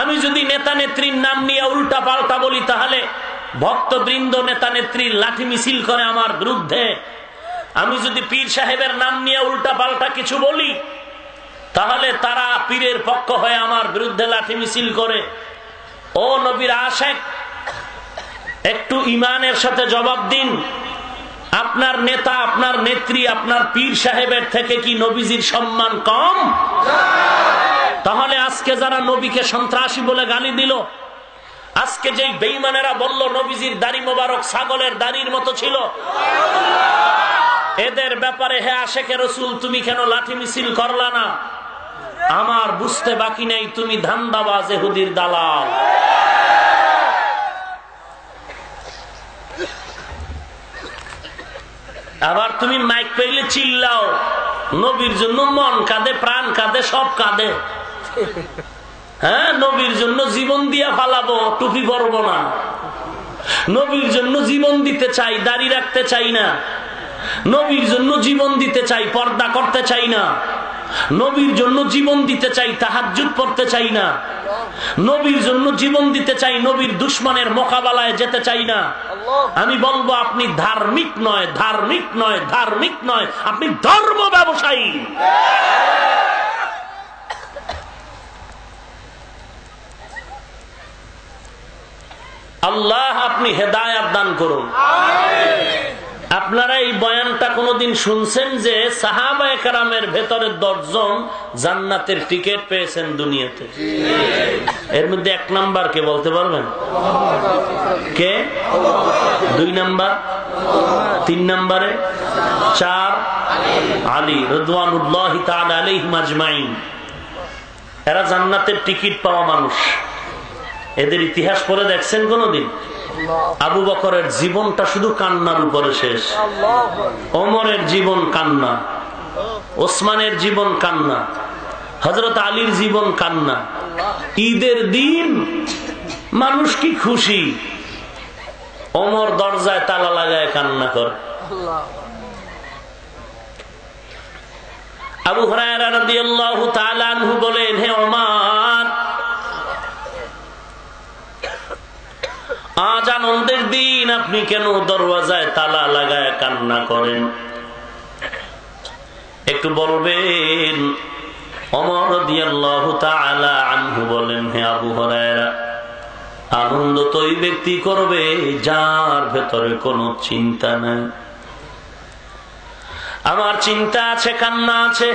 আমি যদি নেতা নেত্রীর নাম নিয়ে উল্টা পাল্টা বলি তাহলে ভক্তবৃন্দ নেতা নেত্রীর লাঠি মিছিল করে আমার বিরুদ্ধে, আমি যদি পীর সাহেবের নাম নিয়ে উল্টা পাল্টা কিছু বলি, তাহলে তারা পীরের পক্ষ হয়ে আমার বিরুদ্ধে লাঠি মিছিল করে। ও নবীর আশিক, একটু ইমানের সাথে জবাব দিন, আপনার নেতা, আপনার নেত্রী, আপনার পীর সাহেবের থেকে কি নবীজির সম্মান কম? তাহলে আজকে যারা নবীকে সন্ত্রাসী বলে গালি দিল, আজকে যেই বেঈমানেরা বলল নবীজির দাড়ি মোবারক ছাগলের দাড়ির মতো ছিল, এদের ব্যাপারে হে আশেকে রসুল তুমি কেন লাঠি মিছিল করলা না? আমার বুঝতে বাকি নেই তুমি ধান্দাবাজ ইহুদির দালাল। আবার তুমি মাইক পেলে চিল্লাও, নবীর জন্য মন কাঁদে, প্রাণ কাঁদে, সব কাঁদে। হ্যাঁ, নবীর জন্য জীবন দিয়া ফালাবো, টুপি পরবো না। নবীর জন্য জীবন দিতে চাই, দাড়ি রাখতে চাই না। নবীর জন্য জীবন দিতে চাই, পর্দা করতে চাই না। নবীর জন্য জীবন দিতে চাই, তাহাজ্জুদ পড়তে চাই না। নবীর জন্য জীবন দিতে চাই, নবীর দুশমনের মোকাবেলায় যেতে চাই না। আমি বলবো আপনি ধার্মিক নয়, ধার্মিক নয়, ধার্মিক নয়, আপনি ধর্ম ব্যবসায়ী। আল্লাহ আপনি হেদায়েত দান করুন। আপনারা এই বয়ানটা কোনদিন শুনছেন যে সাহাবায়ে কেরামের ভেতরে 10 জন জান্নাতের টিকিট পেয়েছেন দুনিয়াতে? এর মধ্যে 1 নাম্বার কে বলতে পারবেন? কে? 2 নাম্বার? 3 নাম্বারে? 4 আলী রাদিয়াল্লাহু তাআলা আলাইহিম আজমাইন। এরা জান্নাতের টিকিট পাওয়া মানুষ। এদের ইতিহাস পড়ে দেখছেন কোনদিন? আবু বকরের জীবনটা শুধু কান্নার উপরে শেষ, ওমরের জীবন কান্না, ওসমানের জীবন কান্না, হযরত আলীর জীবন কান্না। ঈদের দিন মানুষ কি খুশি, ওমর দরজায় তালা লাগায় কান্না করে। আবু হুরায়রা রাদিয়াল্লাহু তাআলা আনহু বলেন, হে ওমর, আজ আনন্দের দিন, আপনি কেন দরওয়াজায় তালা লাগায় কান্না করেন? একটু বলবেন? ওমর রাদিয়াল্লাহু তাআলা আনহু বলেন, হে আবু হুরায়রা, আনন্দ তো ওই ব্যক্তি করবে যার ভেতরে কোনো চিন্তা নাই। আমার চিন্তা আছে, কান্না আছে।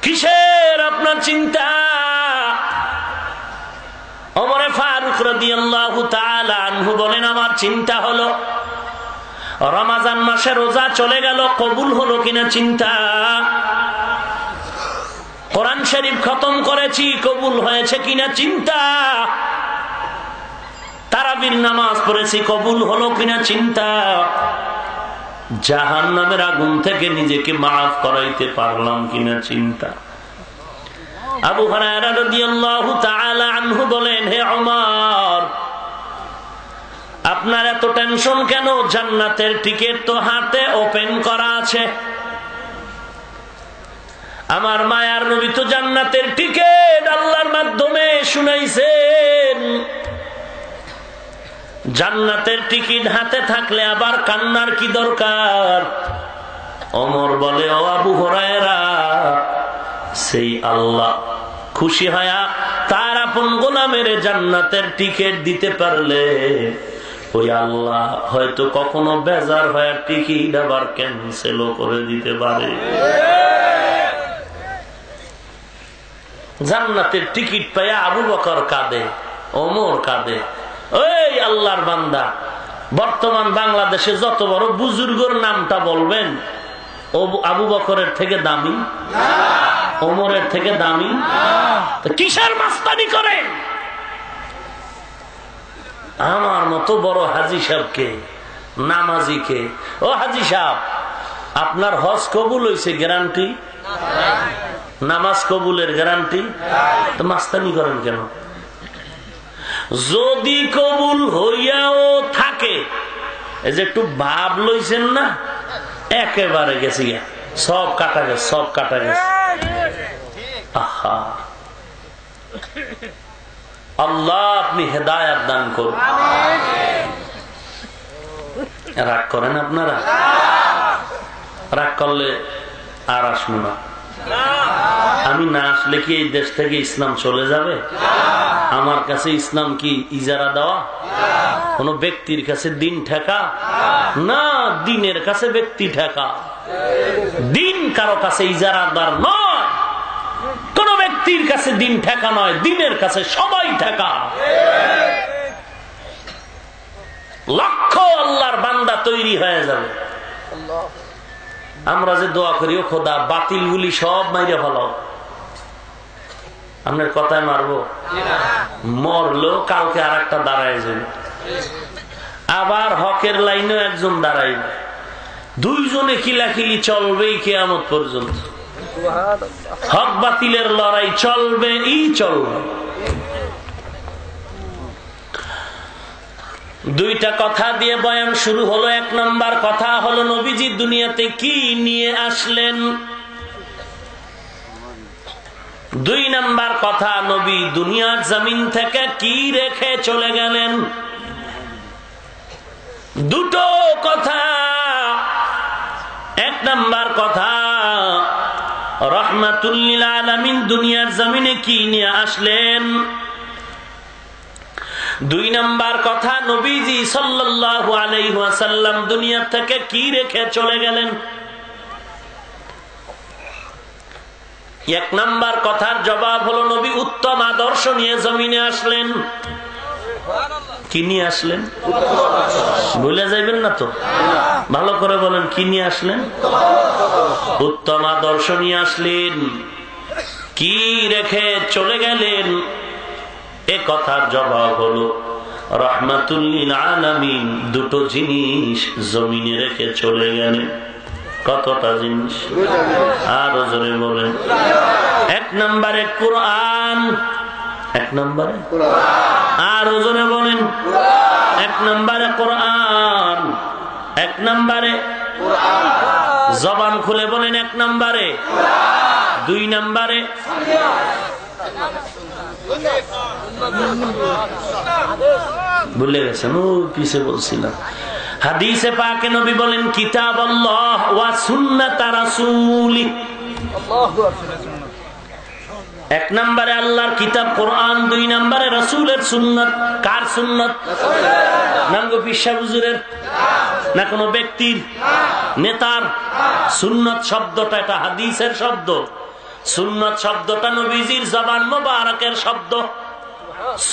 কিসের আপনার চিন্তা? ওমরে ফারুক রাদিয়াল্লাহু তাআলা আনহু বলেন, আমার চিন্তা হলো রমজান মাসে রোজা চলে গেল, কবুল হলো কিনা চিন্তা। কোরআন শরীফ খতম করেছি, কবুল হয়েছে কিনা চিন্তা। তারাবির নামাজ পড়েছি, কবুল হলো কিনা চিন্তা। জাহান্নামের আগুন থেকে নিজেকে মাফ করাইতে পারলাম কিনা চিন্তা। আবু হুরায়রা রাদিয়াল্লাহু তাআলা আনহু বলেন, হে ওমর, আপনার এত টেনশন কেন? জান্নাতের টিকিট তো হাতে ওপেন করা আছে। আমার মায়ার নবী তো জান্নাতের টিকিট আল্লাহর মাধ্যমে শুনাইছেন। জান্নাতের টিকিট হাতে থাকলে আবার কান্নার কি দরকার? ওমর বলে, ও আবু হুরায়রা, সেই আল্লাহ খুশি হয়া তার আপন গোলামের জান্নাতের টিকিট দিতে পারলে ওই আল্লাহ হয়তো কখনো বেজার হয়ে টিকিট আবার ক্যান্সেল করে দিতে পারে। জান্নাতের টিকিট পাইয়া আবু বকর কাঁদে, ওমর কাঁদে। ওই আল্লাহর বান্দা, বর্তমান বাংলাদেশে যত বড় বুজুর্গর নামটা বলবেন, আবু বকরের থেকে দামি? ওমরের থেকে দামি? কিসের মাস্তানি করেন? আমার মতো বড় হাজী সাহেবকে, নামাজিকে, ও হাজী সাহেব, আপনার হজ কবুল হয়েছে গ্যারান্টি? নামাজ কবুলের গ্যারান্টি? তো মাস্তানি করেন কেন? যদি কবুল হইয়াও থাকে, এই যে একটু ভাব লইছেন না, একেবারে গেছি, সব কাটা গেছে, সব কাটা গেছে। আহা, আল্লাহ আপনি হেদায়েত দান করুন। রাগ করেন আপনারা? রাগ করলে আর আসবো না। আমি না আসলে কি এই দেশ থেকে ইসলাম চলে যাবে? আমার কাছে ইসলাম কি ইজারা দেওয়া? কোন ব্যক্তির কাছে দিন ঠেকা না, দিনের কাছে ব্যক্তি ঠেকা। দিন কারো কাছে ইজারাদার নয়, কোন ব্যক্তির কাছে দিন ঠেকা নয়, দিনের কাছে সবাই ঠেকা। লক্ষ আল্লাহর বান্দা তৈরি হয়ে যাবে। আমরা যে দোয়া করি, ও খোদা বাতিল গুলি সব মাইরে ফেলাও। আপনার কথায় মারবো? মরলো কালকে আর একটা দাঁড়ায় যাবে, আবার হকের লাইনেও একজন দাঁড়াইবে, দুইজনে কিলাকিলি চলবেই কিয়ামত পর্যন্ত। হক বাতিলের লড়াই চলবে, চলবে। দুইটা কথা দিয়ে বয়ান শুরু হলো। এক নাম্বার কথা হলো নবীজি দুনিয়াতে কি নিয়ে আসলেন। দুই নাম্বার কথা, নবী দুনিয়ার জমিন থেকে কি রেখে চলে গেলেন। দুটো কথা। এক নাম্বার কথা, রাহমাতুল লিল আলামিন দুনিয়ার জমিনে কি নিয়ে আসলেন। দুই নাম্বার কথা, নবীজি সাল্লাল্লাহু আলাইহি ওয়াসাল্লাম দুনিয়া থেকে কি রেখে চলে গেলেন। এক নাম্বার কথার জবাব হলো নবী উত্তম আদর্শ নিয়ে জমিনে আসলেন। কি নিয়ে আসলেন? ভুলে যাইবেন না তো, ভালো করে বলেন কি নিয়ে আসলেন। উত্তম আদর্শ নিয়ে আসলেন। কি রেখে চলে গেলেন? এ কথার জবাব হলো রাহমাতুল লিল আলামিন দুটো জিনিস জমিনে রেখে চলে গেলেন। কতটা জিনিস? আরো জোরে বলেন। এক নম্বরে কোরআন। এক নম্বরে আরো জোরে বলেন। এক নম্বরে কোরআন। এক নম্বরে জবান খুলে বলেন এক নম্বরে। দুই নম্বরে ভুলে গেছেন, ও পিছে বলছিলাম। হাদিসে পাকে নবী বলেন কিতাব আল্লাহ ওয়া সুন্নাত রাসূলি। এক নম্বরে আল্লাহর কিতাব কোরআন, দুই নম্বরে রাসূলের সুন্নাত। কার সুন্নাত? নাঙ্গো পিসা হুজুরের না কোন ব্যক্তির, নেতার? সুন্নাত শব্দটা এটা হাদিসের শব্দ। সুন্নাত শব্দটা নবীজির জবান মোবারকের শব্দ।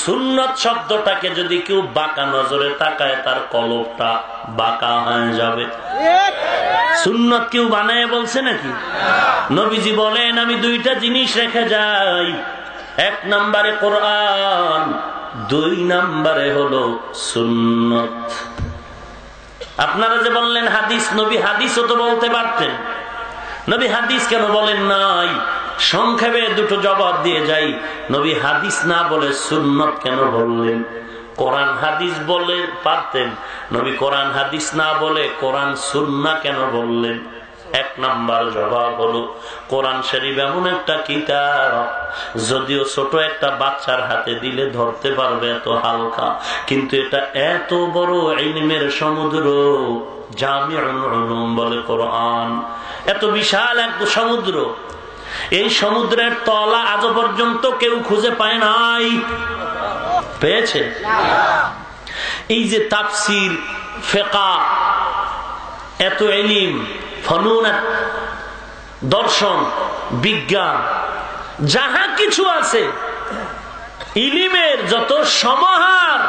সুন্নাত শব্দটাকে যদি কেউ বাঁকা নজরে তাকায়, তার কলবটা বাঁকা হয়ে যাবে। সুন্নাত কেউ বানায় বলছে নাকি? নবীজি বলেন আমি দুইটা জিনিস রেখে যাই। এক নম্বরে কোরআন, দুই নম্বরে হলো সুন্নাত। আপনারা যে বললেন হাদিস, নবী হাদিসও তো বলতে পারতেন, নবী হাদিস কেন বলেন নাই? সংক্ষেপে দুটো জবাব দিয়ে যাই। নবী হাদিস না বলে সুন্নাত কেন বললেন? কোরআন হাদিস বলে পারতেন, নবী কোরআন হাদিস না বলে কোরআন সুন্নাহ কেন বললেন? এক নাম্বার জবাব হলো কোরআন শরীফ এমন একটা কিতাব, যদিও ছোট একটা বাচ্চার হাতে দিলে ধরতে পারবে, এত হালকা, কিন্তু এটা এত বড় ইলমের সমুদ্র। জামিউল উলুম বলে কোরআন, এত বিশাল এক সমুদ্র। এই সমুদ্রের তলা আজ পর্যন্ত কেউ খুঁজে পায় নাই। পেয়েছে? এই যে তাফসীর, ফিকহ, এত ইলম, ফনুন, দর্শন, বিজ্ঞান, যাহা কিছু আছে, ইলমের যত সমাহার,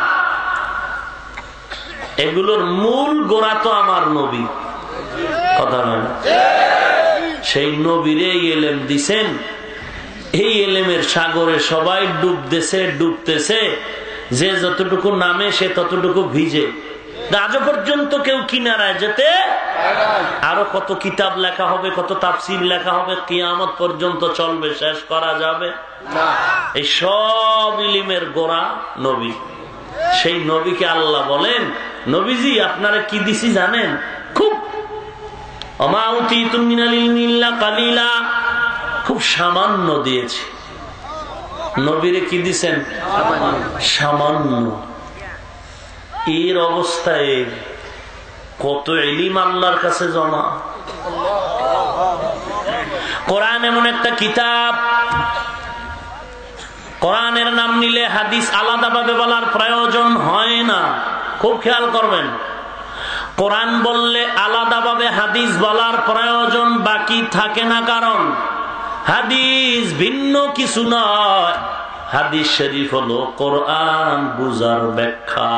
এগুলোর মূল গোড়া তো আমার নবী। কথা নয়? সেই নবীরে ইলম দিছেন। এই ইলমের সাগরে সবাই ডুবতেছে। যে যতটুকু নামে সে ততটুকু ভিজে। আজ পর্যন্ত কেউ কিনারায় যেতে, আরো কত কিতাব লেখা হবে, কত তাফসীর লেখা হবে, কিয়ামত পর্যন্ত চলবে, শেষ করা যাবে না। এই সব ইলমের গোড়া নবী। সেই নবীকে আল্লাহ বলেন নবীজি আপনারা কি দিছি জানেন? খুব খুব সামান্য দিয়েছি। নবীরে কি দিছেন? সামান্য। এর অবস্থায় কত ইলম আল্লাহর কাছে জমা। কোরআন এমন একটা কিতাব, কোরআনের নাম নিলে হাদিস আলাদাভাবে বলার প্রয়োজন হয় না। খুব খেয়াল করবেন, কোরআন বললে আলাদাভাবে হাদিস বলার প্রয়োজন বাকি থাকে না, কারণ হাদিস ভিন্ন কিছু নয়। হাদিস শরীফ হলো কোরআন বুঝার ব্যাখ্যা।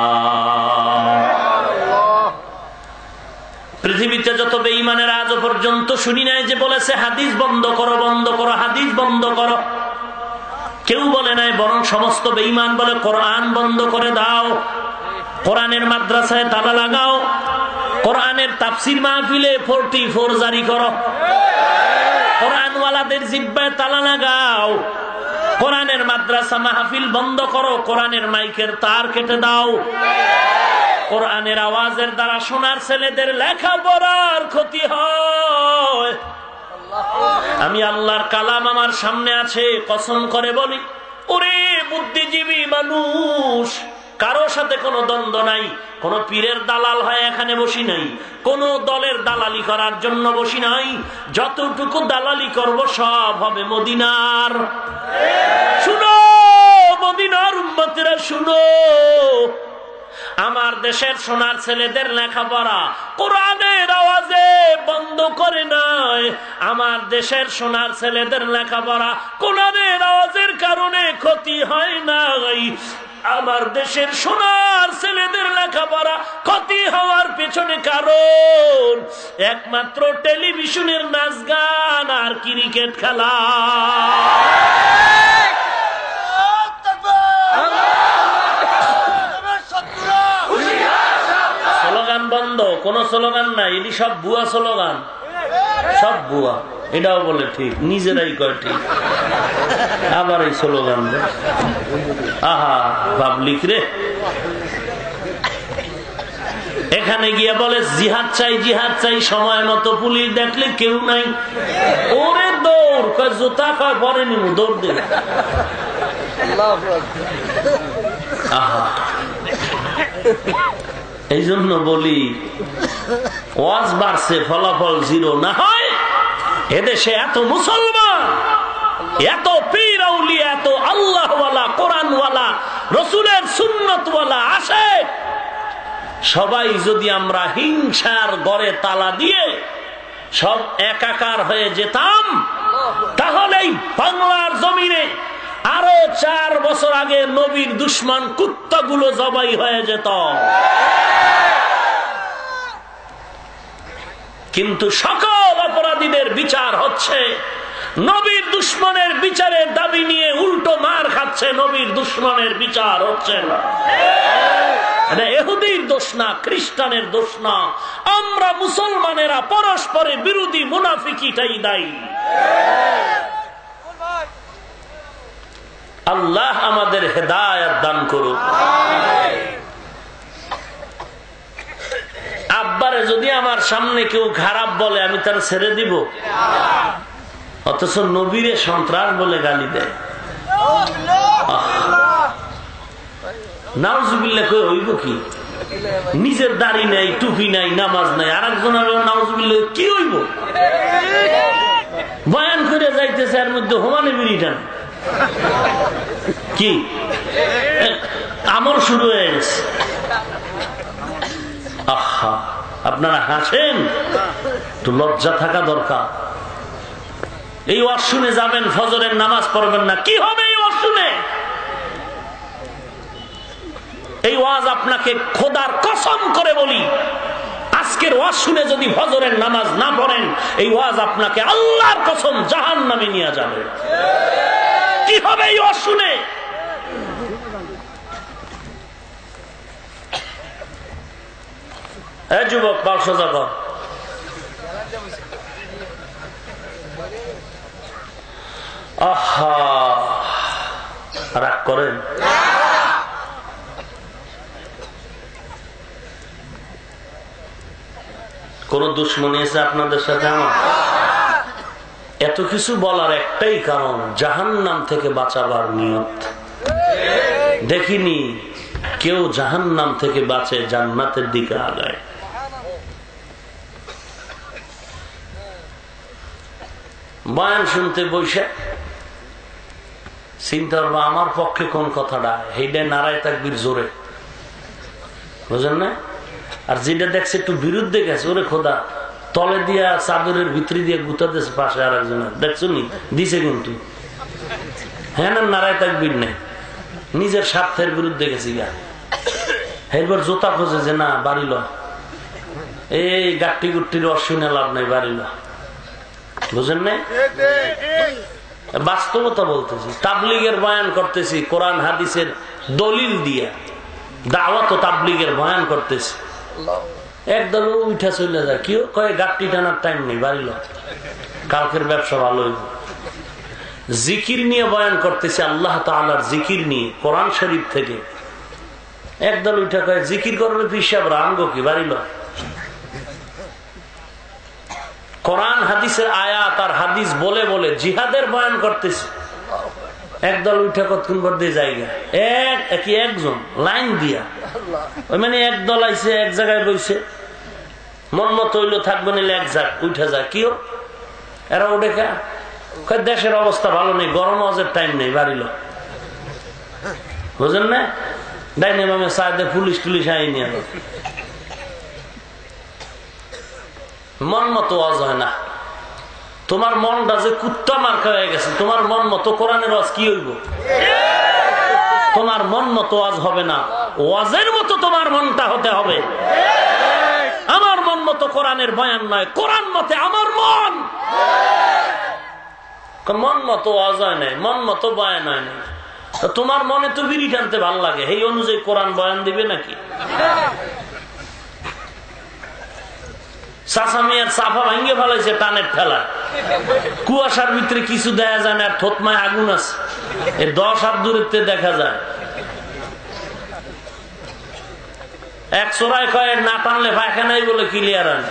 পৃথিবীতে যত বেঈমানের আজ পর্যন্ত শুনি নাই যে বলেছে হাদিস বন্ধ করো, বন্ধ করো, হাদিস বন্ধ করো। কেউ বলে নাই, বরং সমস্ত বেঈমান বলে কোরআন বন্ধ করে দাও, কোরআনের মাদ্রাসায় তালা লাগাও, কোরআনের তাফসির মাহফিলে 44 জারি করো, কোরআনওয়ালাদের জিহ্বায় তালা লাগাও, কোরআনের মাদ্রাসা মাহফিল বন্ধ করো, কোরআনের মাইকের তার কেটে দাও। কোরআনের আওয়াজের দ্বারা শোনার ছেলেদের লেখাপড়ার ক্ষতি হয়। আমি আল্লাহর কালাম আমার সামনে আছে, কসম করে বলি, ওরে বুদ্ধিজীবী মানুষ, কারো সাথে কোনো দ্বন্দ্ব নাই, কোন পীরের দালাল হয় এখানে বসি নাই, কোন দলের দালালি করার জন্য বসি নাই। যতটুকু দালালি করব সব হবে মদিনার। শুনো মদিনার উম্মতেরা, শুনো, আমার দেশের সোনার ছেলেদের লেখাপড়া কোরআনের আওয়াজে বন্ধ করে নাই। আমার দেশের সোনার ছেলেদের লেখাপড়া কোরআনের আওয়াজের কারণে ক্ষতি হয় নাই। আমার দেশের সোনার ছেলেদের লেখাপড়া ক্ষতি হওয়ার পেছনে কারণ একমাত্র টেলিভিশনের নাচ গান আর ক্রিকেট খেলা। স্লোগান বন্ধ, কোন স্লোগান নাই, এটি সব ভুয়া স্লোগান, সব ভুয়া। এটাও বলে ঠিক, নিজেরাই কয় ঠিক, আবার এই স্লোগান। আহা পাবলিক রে, এখানে গিয়ে বলে জিহাদ চাই, জিহাদ চাই, সময় মতো পুলিশ দেখলে কেউ নাই, ওরে দৌড়, কয় জুতা কয় পরে নিব, দৌড় দে। আহা, এই জন্য বলি ওয়াজ বাড়ছে, ফলাফল জিরো না হয়। এদেশে এত মুসলমান, এত পীর আউলিয়া, এত আল্লাহওয়ালা, কোরআনওয়ালা, রসুলের সুন্নতওয়ালা আসে, সবাই যদি আমরা হিংসার গড়ে তালা দিয়ে সব একাকার হয়ে যেতাম, তাহলেই বাংলার জমিনে আরো 4 বছর আগে নবীর দুশ্মন কুত্তাগুলো জবাই হয়ে যেত। কিন্তু সকল অপরাধীদের বিচার হচ্ছে, নবীর দুশ্মনের বিচারের দাবি নিয়ে উল্টো মার খাচ্ছে, নবীর দুশ্মনের বিচার হচ্ছে না। এটা ইহুদির দোষ না, খ্রিস্টানের দোষ না, আমরা মুসলমানেরা পরস্পরের বিরোধী মুনাফিকিটাই দায়ী। আল্লাহ আমাদের হেদায়েত দান করুক। আব্বারে যদি আমার সামনে কেউ খারাপ বলে আমি তার ছেড়ে দিব, অথচ নবীরে সন্ত্রাস বলে গালি দেয়। নাউজুবিল্লাহ কই হইব কি? নিজের দাড়ি নাই, টুপি নাই, নামাজ নাই, আর একজন নাউজুবিল্লাহ কি হইব? বয়ান করে যাইতেছে, এর মধ্যে হোমানে বিড়িটান কি আমল শুরু হয়ে গেছে। আহা, আপনারা হাসেন, একটু লজ্জা থাকা দরকার। এই ওয়াজ শুনে যাবেন, ফজরের নামাজ পড়বেন না, কি হবে এই ওয়াজ শুনে? এই ওয়াজ আপনাকে খোদার কসম করে বলি, আজকের ওয়াজ শুনে যদি ফজরের নামাজ না পড়েন, এই ওয়াজ আপনাকে আল্লাহর কসম জাহান্নামে নিয়ে যাবে। কি হবে এই ওয়াজ শুনে? এই যুবক, পাল সোজা কর। আহা, রাগ করেন? কোন দুশ্মনী আছে আপনাদের সাথে? আমার এত কিছু বলার একটাই কারণ, জাহান্নাম থেকে বাঁচাবার নিয়ত। দেখিনি কেউ জাহান্নাম থেকে বাঁচে জান্নাতের দিকে আগায়। বয়ান শুনতে বসে চিন্তা করবো আমার পক্ষে কোন কথাটা, সেইটা নারায় তাকবীর জোরে, বুঝেন না? আর যেটা দেখছে একটু বিরুদ্ধে গেছে, ওরে খোদা তলে দিয়া চাদরের ভিতরে দিয়ে গুতা দিয়েছে পাশে আর একজনের, দেখছো নি দিছে কিন্তু, হ্যাঁ না নারায় তাকবীর নেই, নিজের স্বার্থের বিরুদ্ধে গেছি গা। এরপর জোতা খোঁজে যে না বাড়িল, এই গাট্টি গুট্টির অশ্বিনে লাভ নাই, বাড়িল, বুঝেন নাই? বাস্তবতা বলতেছি, তাবলীগের বয়ান করতেছি কোরআন হাদিসের দলিল দিয়া, দাওয়াত ও তাবলীগের বয়ান করতেছি, একদল উঠা চলে যায়, কেউ কয়ে গাট্টি টানার টাইম নেই, বাড়িল, কালকের ব্যবসা ভালো হইব। জিকির নিয়ে বয়ান করতেছি, আল্লাহ তাআলার জিকির নিয়ে কোরআন শরীফ থেকে, একদল উঠা কয়ে জিকির করবে হিসাব রাঙ্গ কি, বাড়িল। কোরআন হাদিসের আয়াত আর হাদিস বলে বলে জিহাদের বয়ান করতেছে, একদল উঠা কতক্ষণ পর দিয়ে জায়গা একজন লাইন দিয়া, ওই মানে একদল আইছে এক জায়গায় বইছে, মন মতো হইলো থাকবে নিলে এক জায়গা উঠা যায়, কিও এরা ওঠে খা, দেশের অবস্থা ভালো নেই, গরম আওয়াজের টাইম নেই, বাড়িল, বুঝেন না? ডাইনে বামে সাইডে পুলিশ টুলিশ আইনি, মন মতো আওয়াজ হয় না। তোমার মনটা যে কুত্তা মার্কা হয়ে গেছে, তোমার মন মতো কোরআনের ওয়াজ কি হইব? তোমার মন মতো ওয়াজ হবে না, ওয়াজের মতো তোমার মনটা হতে হবে। আমার মন মতো কোরআনের বয়ান নয়, কোরআন মতে আমার মন। মন মতো ওয়াজ হয় নাই, মন মতো বয়ান হয় নাই, তোমার মনে তো বিড়ি টানতে ভালো লাগে, এই অনুযায়ী কোরআন বয়ান দিবে নাকি? চাষামিয়ার চাপা ভাঙ্গে ফেলাইছে টানের ঠেলা, কুয়াশার ভিতরে কিছু দেখা যায় না, আর থতমায় আগুন আছে, 10 হাত দূরত্বে দেখা যায়। এক চোরাই কয়ে না টানলে পায়খানাই বলে ক্লিয়ার হয় না,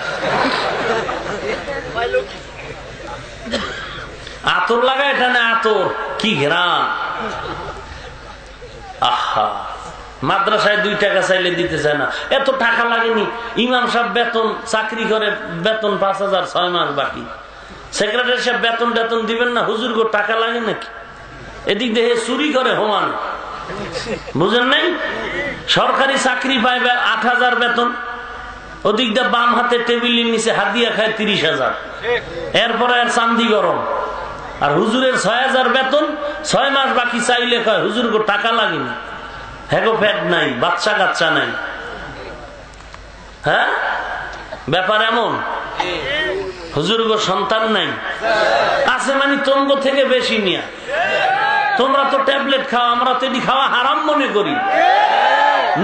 আতর লাগায় টানে, আতর কি ঘেরান। আহা, মাদ্রাসায় 2 টাকা চাইলে দিতে চায় না, এত টাকা লাগেনি। ইমাম সাহেব বেতন চাকরি করে, বেতন 5,000, 6 মাস বাকি। সেক্রেটারি সাহেব বেতন দিবেন না, হুজুর গো টাকা লাগে নাকি? এদিক দিয়ে চুরি করে হোমান, বুঝেন নাই? সরকারি চাকরি পাইবে 8,000 বেতন, ওদিক দিয়ে বাম হাতে টেবিলের নিচে হাত দিয়া খায় 30,000, এরপরে আর চান্দি গরম। আর হুজুরের 6,000 বেতন, 6 মাস বাকি চাইলে কয় হুজুর গো টাকা লাগেনি, হ্যাগো ফ্যাট নাই, বাচ্চা কাচ্চা নাই। হ্যাঁ, ব্যাপার এমন। হুজুর গো সন্তান নাই, আছে মানে তঙ্গ থেকে বেশি নিয়া। তোমরা তো ট্যাবলেট খাও, আমরা তো এটি খাওয়া হারাম মনে করি।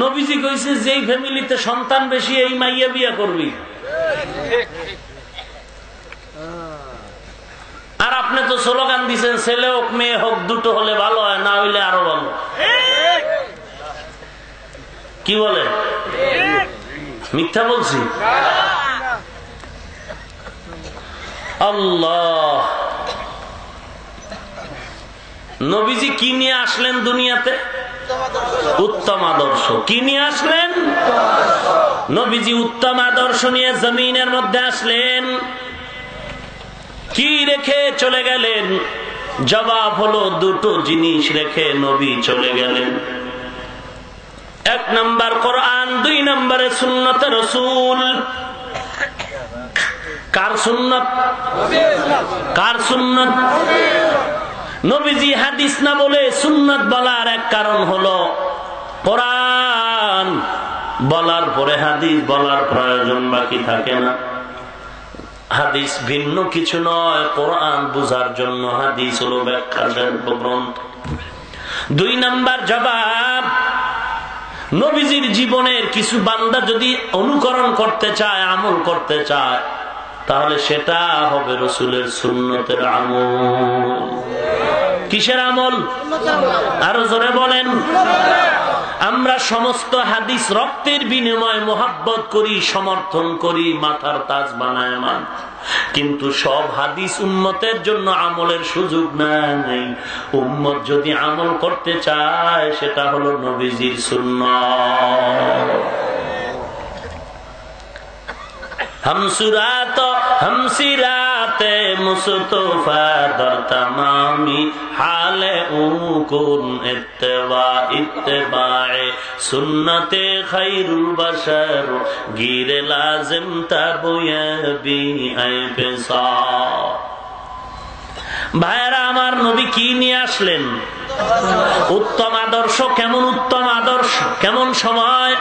নবীজি কইছে যেই ফ্যামিলিতে সন্তান বেশি এই মাইয়া বিয়া করবি। আর আপনি তো স্লোগান দিচ্ছেন ছেলে হোক মেয়ে হোক দুটো হলে ভালো হয়, না হইলে আরো ভালো। কি বলে? মিথ্যা বলছি? আল্লাহ, নবীজি কি নিয়ে আসলেন দুনিয়াতে? উত্তম আদর্শ। কি নিয়ে আসলেন? নবীজি উত্তম আদর্শ নিয়ে জমিনের মধ্যে আসলেন। কি রেখে চলে গেলেন? জবাব হলো দুটো জিনিস রেখে নবী চলে গেলেন। 1 নম্বর কোরআন, 2 নম্বরে সুন্নতে রাসূল। কার সুন্নত? কার সুন্নত? নবীজি হাদিস না বলে সুন্নত বলার এক কারণ হলো কোরআন বলার পরে হাদিস বলার প্রয়োজন বাকি থাকে না। হাদিস ভিন্ন কিছু নয়, কোরআন বুঝার জন্য হাদিস হলো ব্যাখ্যার গ্রন্থ। 2 নম্বর জবাব, নবীজির জীবনের কিছু বান্দা যদি অনুকরণ করতে চায়, আমল করতে চায়, তাহলে সেটা হবে রাসূলের সুন্নতের আমল। কিসের আমল? আরো জোরে বলেন। আমরা সমস্ত হাদিস রক্তের বিনিময়ে মোহাব্বত করি, সমর্থন করি, মাথার তাজ বানায় মান। কিন্তু সব হাদিস উম্মতের জন্য আমলের সুযোগ নাই। উম্মত যদি আমল করতে চায় সেটা হলো নবীজির সুন্নাত। হামসিরাতে মুস্তফা দর তামামি হালে উকুন ইত্তেবায়ে সুন্নতে খায়রুল বাশার গিরে লাজিম তাবুয়াবি আইবেসা। ভাইরা আমার, নবী কি নিয়ে আসলেন? উত্তম আদর্শ। কেমন উত্তম আদর্শ? কেমন সময়?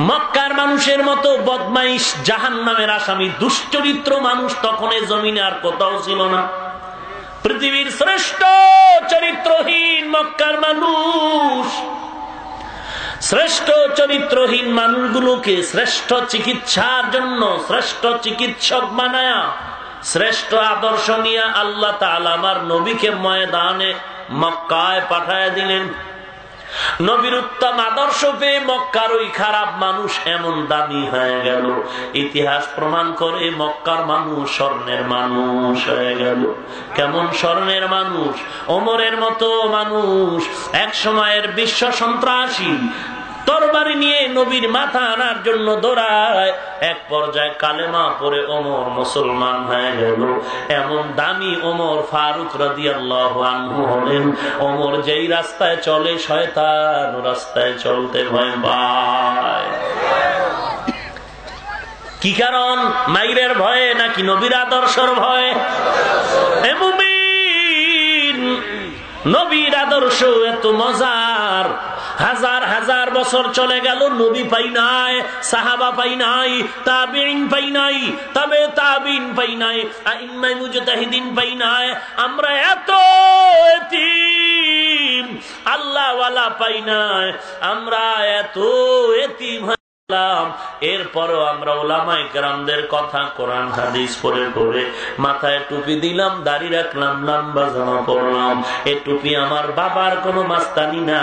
মক্কার মানুষের মতো বদমাইশ, জাহান্নামের আসামি, দুশ্চরিত্র মানুষ তখন এ জমিনে আর কোথাও ছিল না। পৃথিবীর শ্রেষ্ঠ চরিত্রহীন মক্কার মানুষ, শ্রেষ্ঠ চরিত্রহীন মানুষগুলোকে শ্রেষ্ঠ চিকিৎসার জন্য শ্রেষ্ঠ চিকিৎসক বানায়া, শ্রেষ্ঠ আদর্শ নিয়ে আল্লাহ তাআলা আমার নবীকে ময়দানে মক্কায় পাঠায় দিলেন। নবীর উত্তম আদর্শ পেয়ে মক্কার ওই খারাপ মানুষ এমন দামি হয়ে গেল, ইতিহাস প্রমাণ করে মক্কার মানুষ স্বর্ণের মানুষ হয়ে গেল। কেমন স্বর্ণের মানুষ? ওমরের মতো মানুষ, এক সময়ের বিশ্ব সন্ত্রাসী, তরবারি নিয়ে নবীর মাথা আনার জন্য দৌড়ায়, এক পর্যায়ে কালেমা পড়ে ওমর মুসলমান হয়ে গেল। এমন দামি ওমর ফারুক রাদিয়াল্লাহু আনহু হলেন। ওমর যেই রাস্তায় চলে শয়তান রাস্তায় চলতে ভয় পায়। কি কারণ? মাইরের ভয়ে নাকি নবীর আদর্শের ভয়ে? এ মুমিন, নবীর আদর্শ এত মজার। হাজার হাজার বছর চলে গেল, নবী পাই নাই, সাহাবা পাই নাই, তাবিঈন পাই নাই, তবে তাবিঈন পাই নাই, আইম্মায়ে মুজতাহিদিন পাই নাই। আমরা এত এতিম, আল্লাহওয়ালা পাই নাই, আমরা এত এতিম। এরপরও আমরা উলামায়ে কেরামদের কথা, কোরআন হাদিস পড়ে পড়ে মাথায় টুপি দিলাম, দাড়ি রাখলাম, লম্বা জামা পরলাম। এই টুপি আমার বাবার কোনো মাস্তানি না,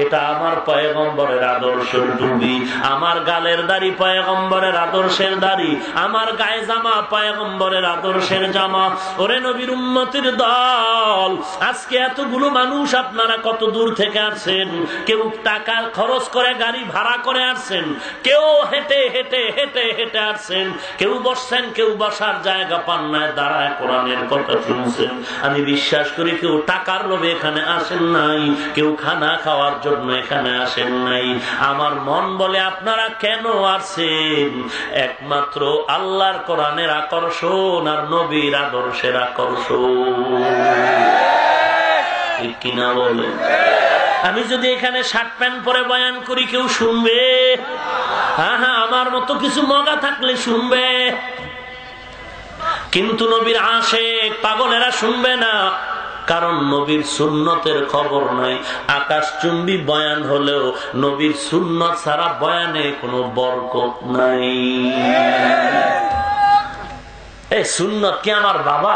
এটা আমার পয়গম্বরের আদর্শের টুপি। আমার গালের দাড়ি পয়গম্বরের আদর্শের দাড়ি, আমার গায়ে জামা পয়গম্বরের আদর্শের জামা। ওরে নবীর উম্মতের দল, আজকে এতগুলো মানুষ আপনারা কত দূর থেকে আসছেন। কেউ টাকা খরচ করে গাড়ি ভাড়া করে আসছেন, কেউ হেঁটে হেঁটে হেঁটে হেঁটে আসছেন, কেউ বসছেন, কেউ বসার জায়গা পান নাই, দাঁড়ায় কোরআনের কথা শুনছেন। আমি বিশ্বাস করি কেউ টাকার লোভে এখানে আসেন নাই, কেউ খানা খাওয়ার জন্য এখানে আসেন নাই। আমার মন বলে আপনারা কেন আসছেন? একমাত্র আল্লাহর কোরআনের আকর্ষণ আর নবীর আদর্শের আকর্ষণ। ঠিক কিনা বলে? আমি যদি এখানে শার্ট প্যান্ট পরে বয়ান করি কেউ শুনবে? হ্যাঁ হ্যাঁ, আমার মতো কিছু মগা থাকলে শুনবে, কিন্তু নবীর আশিক পাগলেরা শুনবে না। কারণ নবীর সুন্নতের খবর নাই। আকাশচুম্বী বয়ান হলেও নবীর সুন্নত ছাড়া বয়ানে কোনো বরকত নাই। এই সুন্নত কি আমার বাবা?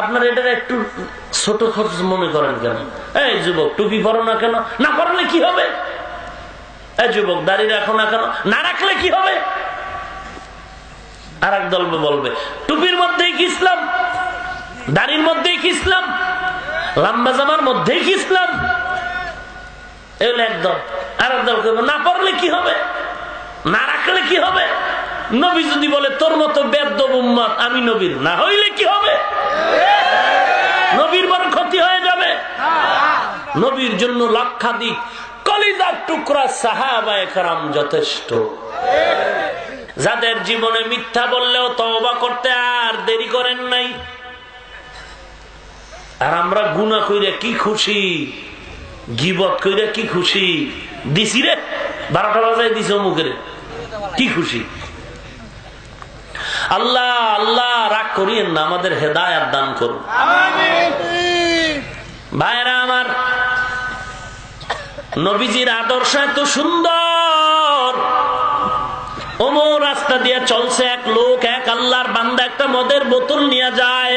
আপনারা এটা একটু ছোট খরচ মনে করেন কেন? এই যুবক, টুপি পরো না কেন? না পরলে কি হবে? এই যুবক, দাড়ি রাখো না কেন? না রাখলে কি হবে? আর এক দল বলবে টুপির মধ্যেই কি ইসলাম, দাড়ির মধ্যেই কি ইসলাম, লম্বা জামার মধ্যেই কি ইসলাম? এগুলো একদল। আর এক দল করবে না পরলে কি হবে, না রাখলে কি হবে? নবী যদি বলে তোর মতো বেদ্যব উম্মত আমি নবীর না হইলে কি হবে? নবীর বড় ক্ষতি হয়ে যাবে। নবীর জন্য লক্ষাধিক কলিজার টুকরা সাহাবায়ে কেরাম যথেষ্ট, যাদের জীবনে মিথ্যা বললেও তওবা করতে আর দেরি করেন নাই। আর আমরা গুনাহ কইরা কি খুশি, গীবত কইরা কি খুশি। দিছি রে 12টা বাজায় দিছ মুখে, কি খুশি। আল্লাহ আল্লাহ রাগ করিয়েন না, আমাদের হেদায়েত দান করুন। ভাইরা আমার, নবীজির আদর্শ এত সুন্দর। ওমর রাস্তা দিয়ে চলছে, এক লোক, এক আল্লাহর বান্দা একটা মদের বোতল নিয়ে যায়।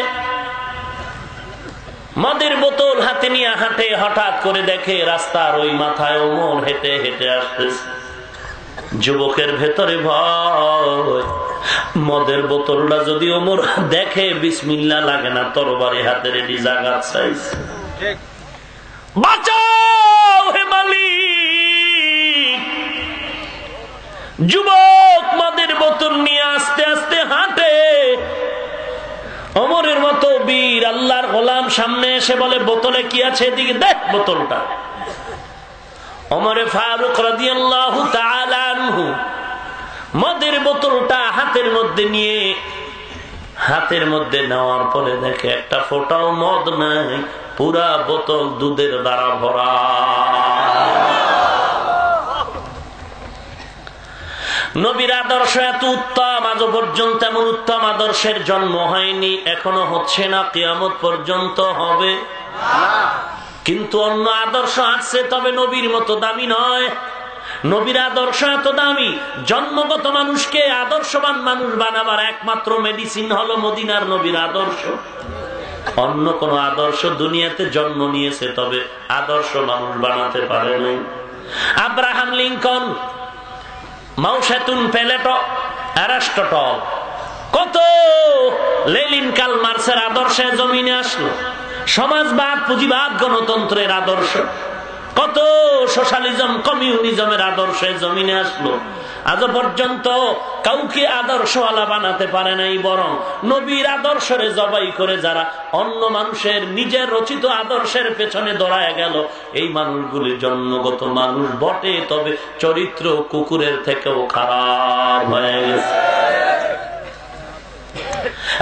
মদের বোতল হাতে নিয়ে হাঁটে, হঠাৎ করে দেখে রাস্তার ওই মাথায় ওমর হেঁটে হেঁটে আসতেছে। যুবকের ভেতরে ভয়, মদের বোতলটা যদি ওমর দেখে বিসমিল্লাহ লাগে না, তরবারি হাতে রেডি, জাগাত চাইছ, বাঁচাও হে মালিক। যুবক মদের বোতল নিয়ে আস্তে আস্তে হাঁটে, ওমরের মতো বীর আল্লাহর গোলাম সামনে এসে বলে বোতলে কি আছে, এদিকে দেখ বোতলটা। ওমরে ফারুক রাদিয়াল্লাহু তাআলা আনহু মদের বোতলটা হাতের মধ্যে নিয়ে, হাতের মধ্যে নেওয়ার পরে দেখে একটা ফোঁটাও মদ নাই, পুরা বোতল দুধের দ্বারা ভরা। নবীর আদর্শ এত উত্তম, আজ পর্যন্ত এমন উত্তম আদর্শের জন্ম হয়নি, এখনো হচ্ছে না, কিয়ামত পর্যন্ত হবে। কিন্তু অন্য আদর্শ আসছে, তবে নবীর মতো দামি নয়। নবীর আদর্শ এত দামি, জন্মগত মানুষকে আদর্শবান মানুষ বানাবার একমাত্র মেডিসিন হলো মদিনার নবীর আদর্শ। অন্য কোন আদর্শ দুনিয়াতে জন্ম নিয়েছে, তবে আদর্শ মানুষ বানাতে পারে নাই। আব্রাহাম লিঙ্কন, মাউসেতুন পেলেটো, অ্যারিস্টটল, কত লেনিন কার্ল মার্ক্সের আদর্শে জমিনে আসলো। সমাজবাদ, পুঁজিবাদ, গণতন্ত্রের আদর্শ, কত সোশ্যালিজম, কমিউনিজমের আদর্শে জমিনে আসলো। আজ পর্যন্ত কাউকে আদর্শওয়ালা বানাতে পারে নাই, বরং নবীর আদর্শরে জবাই করে যারা অন্য মানুষের নিজের রচিত আদর্শের পেছনে দৌড়ায় গেল, এই মানুষগুলি জন্মগত মানুষ বটে, তবে চরিত্র কুকুরের থেকেও খারাপ হয়ে গেছে।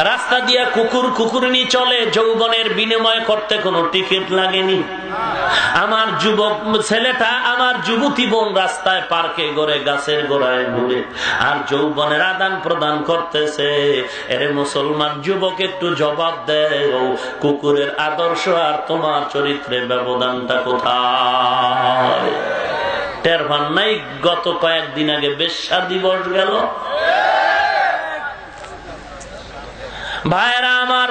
রাস্তা দিয়া কুকুর কুকুরনি চলে, যৌবনের বিনিময় করতে কোনো টিকিট লাগেনি। আমার যুবক ছেলেটা, আমার যুবতী বোন রাস্তায়, পার্কে ঘুরে, গাছের গোড়ায় ঘুরে, আর যৌবনের আদান প্রদান করতেছে। এরে মুসলমান যুবক, একটু জবাব দেও, কুকুরের আদর্শ আর তোমার চরিত্রের ব্যবধানটা কোথায়? টের পান নাই? গত কয়েকদিন আগে বেশ্যা দিবস গেল। ভাইরা আমার,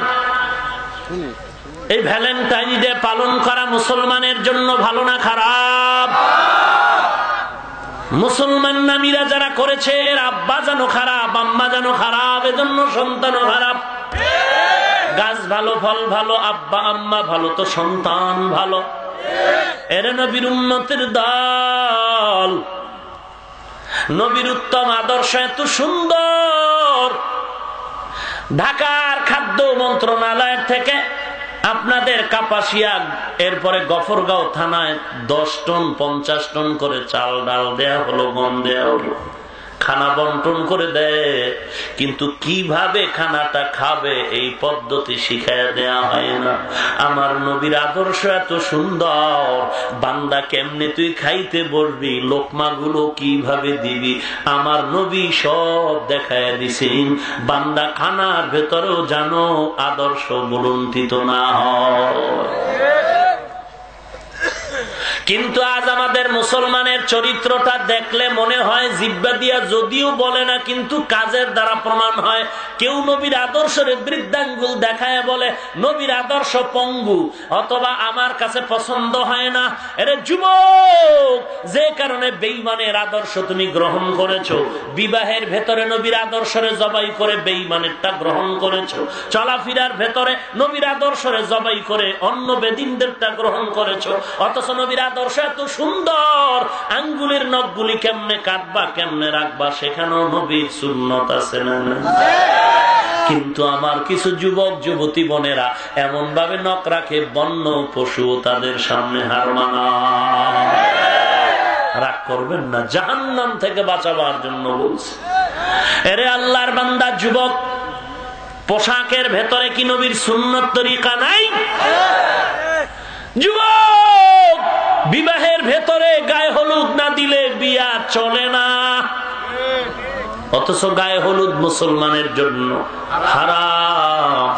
এই ভ্যালেন্টাইন ডে পালন করা মুসলমানের জন্য ভালো না খারাপ? মুসলমান নামীরা যারা করেছে, এর আব্বা যেন খারাপ, আম্মা যেন খারাপ, এজন্য সন্তানও খারাপ। গাছ ভালো, ফল ভালো, আব্বা আম্মা ভালো, তো সন্তান ভালো। এর নবীর উম্মতের দল, নবীর উত্তম আদর্শ এত সুন্দর। ঢাকার খাদ্য মন্ত্রণালয়ের থেকে আপনাদের কাপাসিয়া, এরপরে গফরগাঁও থানায় 10 টন 50 টন করে চাল ডাল দেয়া হলো, গম দেয়া হলো, খানা বন্টন করে দেয়। কিন্তু কিভাবে খানাটা খাবে এই পদ্ধতি শিখাইয়া দেয়া হয় না। আমার নবীর আদর্শ এত সুন্দর, বান্দা কেমনে তুই খাইতে বসবি, লোকমা গুলো কিভাবে দিবি, আমার নবী সব দেখায় দিছেন। বান্দা খানার ভেতরেও জানো আদর্শ বলুন্ঠিত না হয়। কিন্তু আজ আমাদের মুসলমানের চরিত্রটা দেখলে মনে হয় জিহ্বা দিয়া যদিও বলে না, কিন্তু কাজের দ্বারা প্রমাণ হয়। কেউ নবীর আদর্শের বৃদ্ধাঙ্গুল দেখায় বলে নবীর আদর্শ পঙ্গু, অথবা আমার কাছে পছন্দ হয় না। এরে যুবক, যে কারণে বেঈমানের আদর্শ তুমি গ্রহণ করেছো, বিবাহের ভেতরে নবীর আদর্শরে জবাই করে বেঈমানেরটা গ্রহণ করেছো, চলাফেরার ভেতরে নবীর আদর্শরে জবাই করে অন্য বেদিনদেরটা গ্রহণ করেছো। অথচ নবীর আদর্শ এত সুন্দর, আঙ্গুলের নখগুলি কেমনে কাটবা, কেমনে রাখবা, সেখানেও নবীর সুন্নত আছে না? কিন্তু আমার কিছু যুবক যুবতী বোনেরা এমন ভাবে নখ রাখে, বন্য পশু তাদের সামনে হার মানায়। রাগ করবেন না, জাহান্নাম থেকে বাঁচাবার জন্য বলছে। এরে আল্লাহর বান্দা যুবক, পোশাকের ভেতরে কি নবীর সুন্নত তরিকা নাই? যুবক, বিবাহের ভেতরে গায়ে হলুদ না দিলে বিয়া চলে না, অথচ গায়ে হলুদ মুসলমানের জন্য হারাম।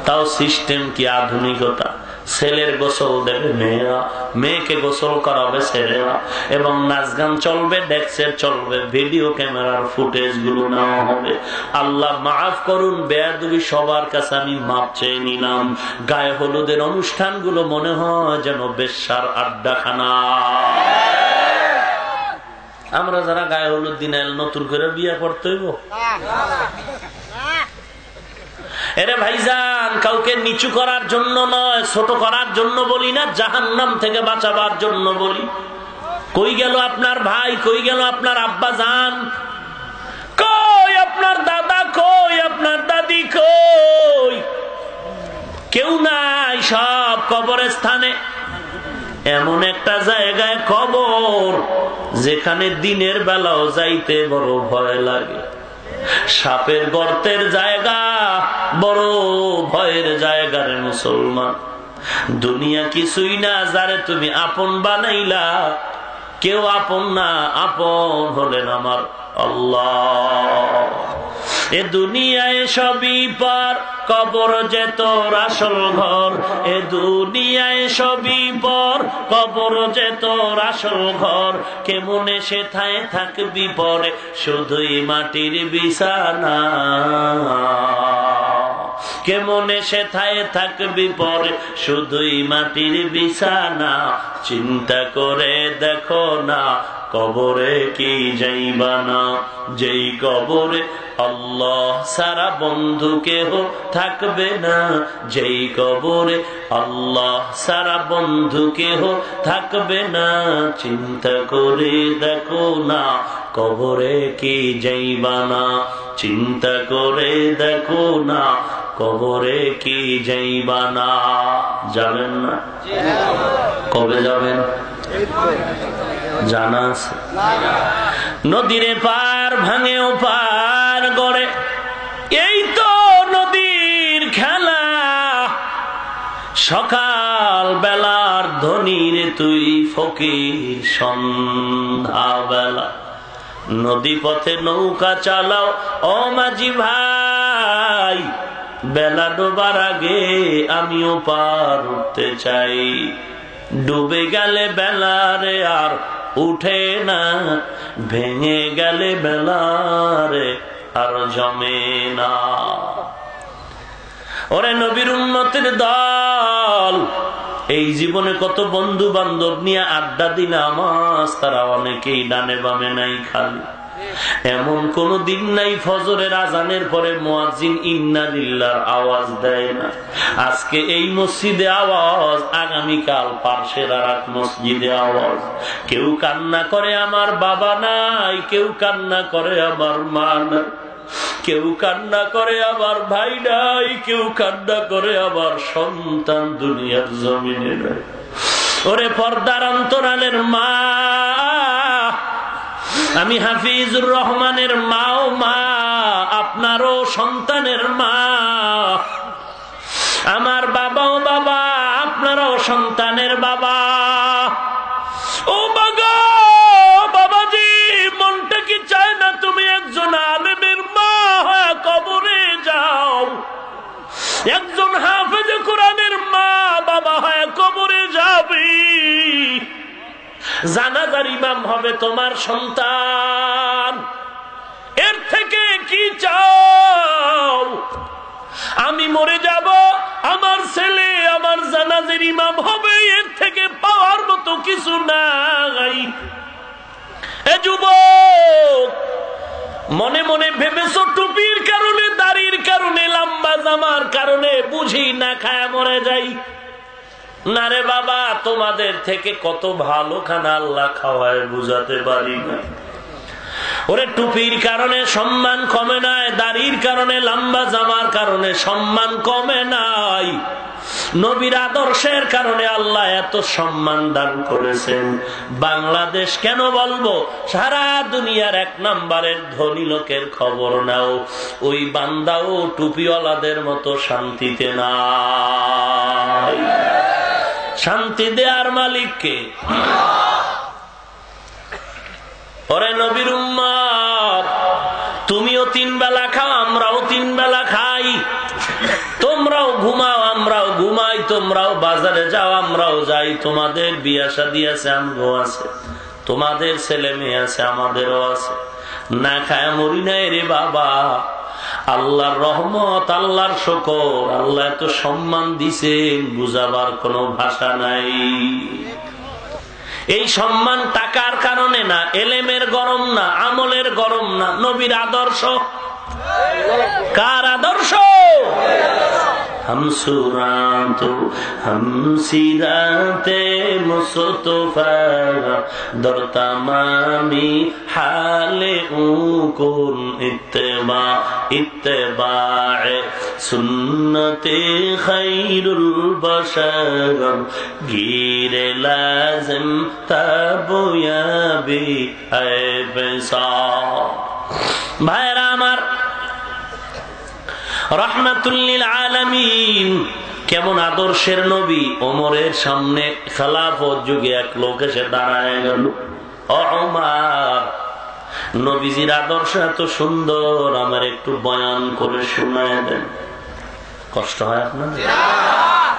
তাও সিস্টেম কি আধুনিকতা। ছেলের গোসল দেবে মেয়েরা, মেয়েকে গোসল করাবে ছেলেরা, এবং নাচ গান চলবে, ডেক্সের চলবে, ভিডিও ক্যামেরার ফুটেজ গুলো নেওয়া হবে। আল্লাহ মাফ করুন, বেয়াদবি সবার কাছে আমি মাপ চেয়ে নিলাম। গায়ে হলুদের অনুষ্ঠানগুলো মনে হয় যেন বেশ্যার আড্ডাখানা। আমরা যারা গায়ে হলুদ দিনে নতুন করে বিয়ে করতে হইব? এরে ভাইজান, কাউকে নিচু করার জন্য নয়, ছোট করার জন্য বলি না, জাহান্নাম থেকে বাঁচাবার জন্য বলি। কই গেল আপনার ভাই, কই গেল আপনার আব্বা জান, কই আপনার দাদা, কই আপনার দাদি, কই? কেউ নাই, সব কবরের স্থানে। এমন একটা জায়গায় কবর যেখানে দিনের বেলাও যাইতে বড় ভয় লাগে। সাপের গর্তের জায়গা, বড় ভয়ের জায়গা রে মুসলমান। দুনিয়া কিছুই না, যারে তুমি আপন বানাইলা কেউ আপন না, আপন হলেন আমার আল্লাহ। এ দুনিয়ায় সবই পার, কবর যে তোর আসল ঘর। এ দুনিয়ায় সবই পর, কবর যে তোর আসল ঘর। কেমন এসে থায় থাকবি পরে, শুধুই মাটির বিছানা। কেমন এসে থায় থাকবি পরে, শুধুই মাটির বিছানা। চিন্তা করে দেখো না, কবরে কি যাইবা না। যেই কবরে আল্লাহ সারা বন্ধু কেহ থাকবে না। যেই কবরে আল্লাহ সারা বন্ধু কেহ থাকবে না। চিন্তা করে দেখো না, কবরে কি যাইবা না। চিন্তা করে দেখো না, কবরে কি যাইবা না। যাবেন না? কবে যাবেন জানা আছে? নদীরে পার ভাঙেও পার গড়ে, এই তো নদীর খেলা। সকাল বেলার ধনীর তুই ফকির সন্ধ্যা বেলা। নদী পথে নৌকা চালাও ও মাঝি ভাই, বেলা ডোবার আগে আমিও পার উঠতে চাই। ডুবে গেলে বেলারে আর উঠে না, ভেঙে গেলে বেলারে আর জমে না। ওরে নবীর উম্মতের দল, এই জীবনে কত বন্ধু বান্ধব নিয়ে আড্ডা দিলাম, তারা অনেকেই ডানে বামে নাই খালি। এমন কোন দিন নাই ফজরের আজানের পরে মুয়াজ্জিন ইন্না লিল্লাহর আওয়াজ দেয় না। আজকে এই মসজিদে আওয়াজ, আগামীকাল পার্শ্বের আর এক মসজিদে আওয়াজ। কেউ কান্না করে আমার বাবা নাই, কেউ কান্না করে আমার মা নাই, কেউ কান্না করে আমার ভাই নাই, কেউ কান্না করে আমার সন্তান দুনিয়ার জমিনে নাই। ওরে পর্দার অন্তরালের মা, আমি হাফিজুর রহমানের মাও মা, আপনারও সন্তানের মা। আমার বাবাও বাবা, আপনারও সন্তানের বাবা। ও বাবা, বাবাজি, মনটা কি চায় না তুমি একজন আলেমের মা হয়ে কবরে যাও? একজন হাফেজ কোরআনের মা বাবা হয়ে কবরে যাবি। জানাজার ইমাম হবে তোমার সন্তান। এর থেকে কি চাও? আমি মরে যাব, আমার ছেলে আমার জানাজার ইমাম হবে, এর থেকে পাওয়ার মতো কিছু নাই। এ যুবক, মনে মনে ভেবেছো টুপির কারণে, দাড়ির কারণে, লম্বা জামার কারণে বুঝি না খায় মরে যাই। না রে বাবা, তোমাদের থেকে কত ভালো খানা আল্লাহ খাওয়ায় বুঝাতে পারি না। ওরে টুপির কারণে সম্মান কমে নাই, দাড়ির কারণে, লম্বা জামার কারণে সম্মান কমে নাই। নবীর আদর্শের কারণে আল্লাহ এত সম্মান দান করেছেন। বাংলাদেশ কেন বলবো, সারা দুনিয়ার 1 নম্বরের ধনী লোকের খবর নাও, ওই বান্দাও টুপিওয়ালাদের মতো শান্তিতে নাই। শান্তি দেয়ার মালিককে। ওরে নবীর উম্মত, তুমিও 3 বেলা খাও, আমরাও 3 বেলা খাই। তোমরাও ঘুমাও, আমরাও ঘুমাই। তোমরাও বাজারে যাও, আমরাও যাই। তোমাদের বিয়া শাদী আছে, আমগো আছে। তোমাদের ছেলে মেয়ে আছে, আমাদেরও আছে। না খায় মরি নাই রে বাবা। আল্লাহর রহমত, আল্লাহর শুকর, আল্লাহ এত সম্মান দিছেন, বুঝাবার কোনো ভাষা নাই। এই সম্মান টাকার কারণে না, এলেমের গরম না, আমলের গরম না, নবীর আদর্শ। কার আদর্শ? हम सुरात हम सिराते मुस्तफा दर तमामी हाले उकुन इत्तबा इत्तबाए सुन्नते खैरुल बशर गिरे लाजिम तबयाबी ऐबसा। भाईरा আমার রহমাতুল্লিল আলামিন কেমন আদর্শের নবী। ওমরের সামনে খেলাফত যুগে এক লোক এসে দাঁড়ায় গেল, ও ওমর, নবীজির আদর্শ এত সুন্দর, আমার একটু বয়ান করে শোনায় দেন। কষ্ট হয় আপনার?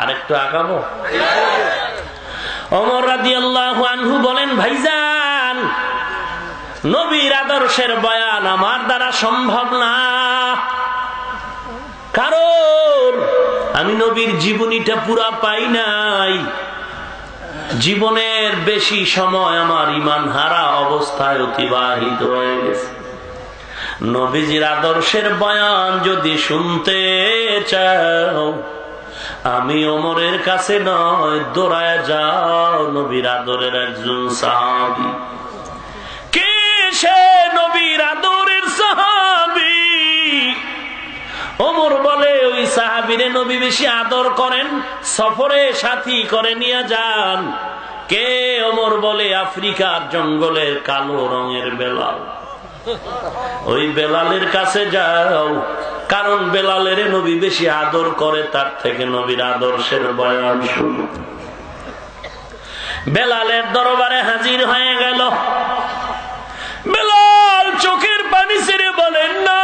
আর একটু আগাবো? ওমর রাদিয়াল্লাহু আনহু বলেন, ভাইজান, নবীর আদর্শের বয়ান আমার দ্বারা সম্ভব না, কারণ আমি নবীর জীবনীটা পুরা পাই নাই। জীবনের বেশি সময় আমার ঈমান হারা অবস্থায় অতিবাহিত হয়ে গেছে। নবীজির আদর্শের বয়ান যদি শুনতে চাও, আমি ওমরের কাছে নয়, দৌড়ায় যাও নবীর আদরের একজন সাহাবী। কে সে নবীর আদরের সাহাবী? ওমর বলে, ওই সাহাবীরে নবী বেশি আদর করেন, সফরে সাথী করে নিয়ে যান। কে? ওমর বলে, আফ্রিকার জঙ্গলের কালো রঙের বেলাল। ওই বেলালের কাছে যাও, কারণ বেলালের নবী বেশি আদর করে, তার থেকে নবীর আদর্শের বয়ান শুনো। বেলালের দরবারে হাজির হয়ে গেল। বেলাল চোখের পানি ছেড়ে বলেন, না,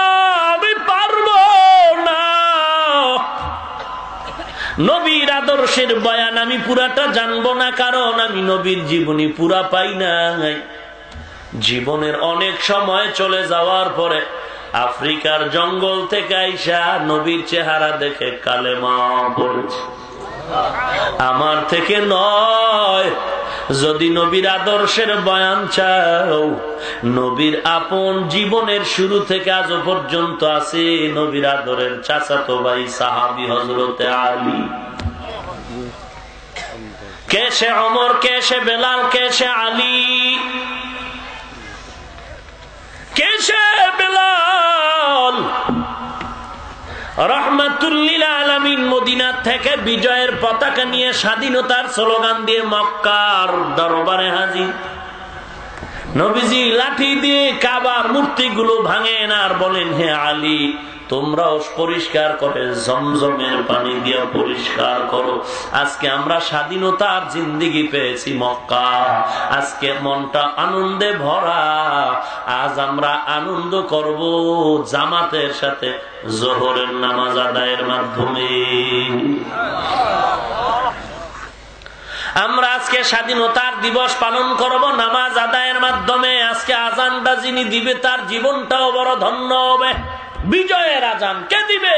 আমি পারবো না, নবীর আদর্শের বয়ান আমি পুরাটা জানবো না, কারণ আমি নবীর জীবনী পুরা পাই নাই। জীবনের অনেক সময় চলে যাওয়ার পরে আফ্রিকার জঙ্গল থেকে আইসা নবীর চেহারা দেখে কালেমা পড়েছে। আমার থেকে নয়, যদি নবীর আদর্শের বয়ান চাও, নবীর আপন জীবনের শুরু থেকে আজ পর্যন্ত আছে নবীর আদরের চাচাতো ভাই সাহাবী হযরতে আলী। কে সে ওমর, কে সে বেলাল, কে সে আলী, কে সে বেলাল? রহমাতুল্লিল আলামিন মদিনা থেকে বিজয়ের পতাকা নিয়ে, স্বাধীনতার স্লোগান দিয়ে মক্কার দরবারে হাজির। নবীজি লাঠি দিয়ে কাবার মূর্তিগুলো ভাঙেন আর বলেন, হে আলী, তোমরাও পরিষ্কার করে জমজমের পানি দিয়ে পরিষ্কার করো। আজকে আমরা স্বাধীনতার জিন্দেগি পেয়েছি মক্কা, আজকে মনটা আনন্দে ভরা। আজ আমরা আনন্দ করব জামাতের সাথে জোহরের নামাজ আদায়ের মাধ্যমে। আমরা আজকে স্বাধীনতার দিবস পালন করব নামাজ আদায়ের মাধ্যমে। আজকে আজানটা যিনি দিবে তার জীবনটাও বড় ধন্য হবে। বিজয়ের আজান কে দিবে?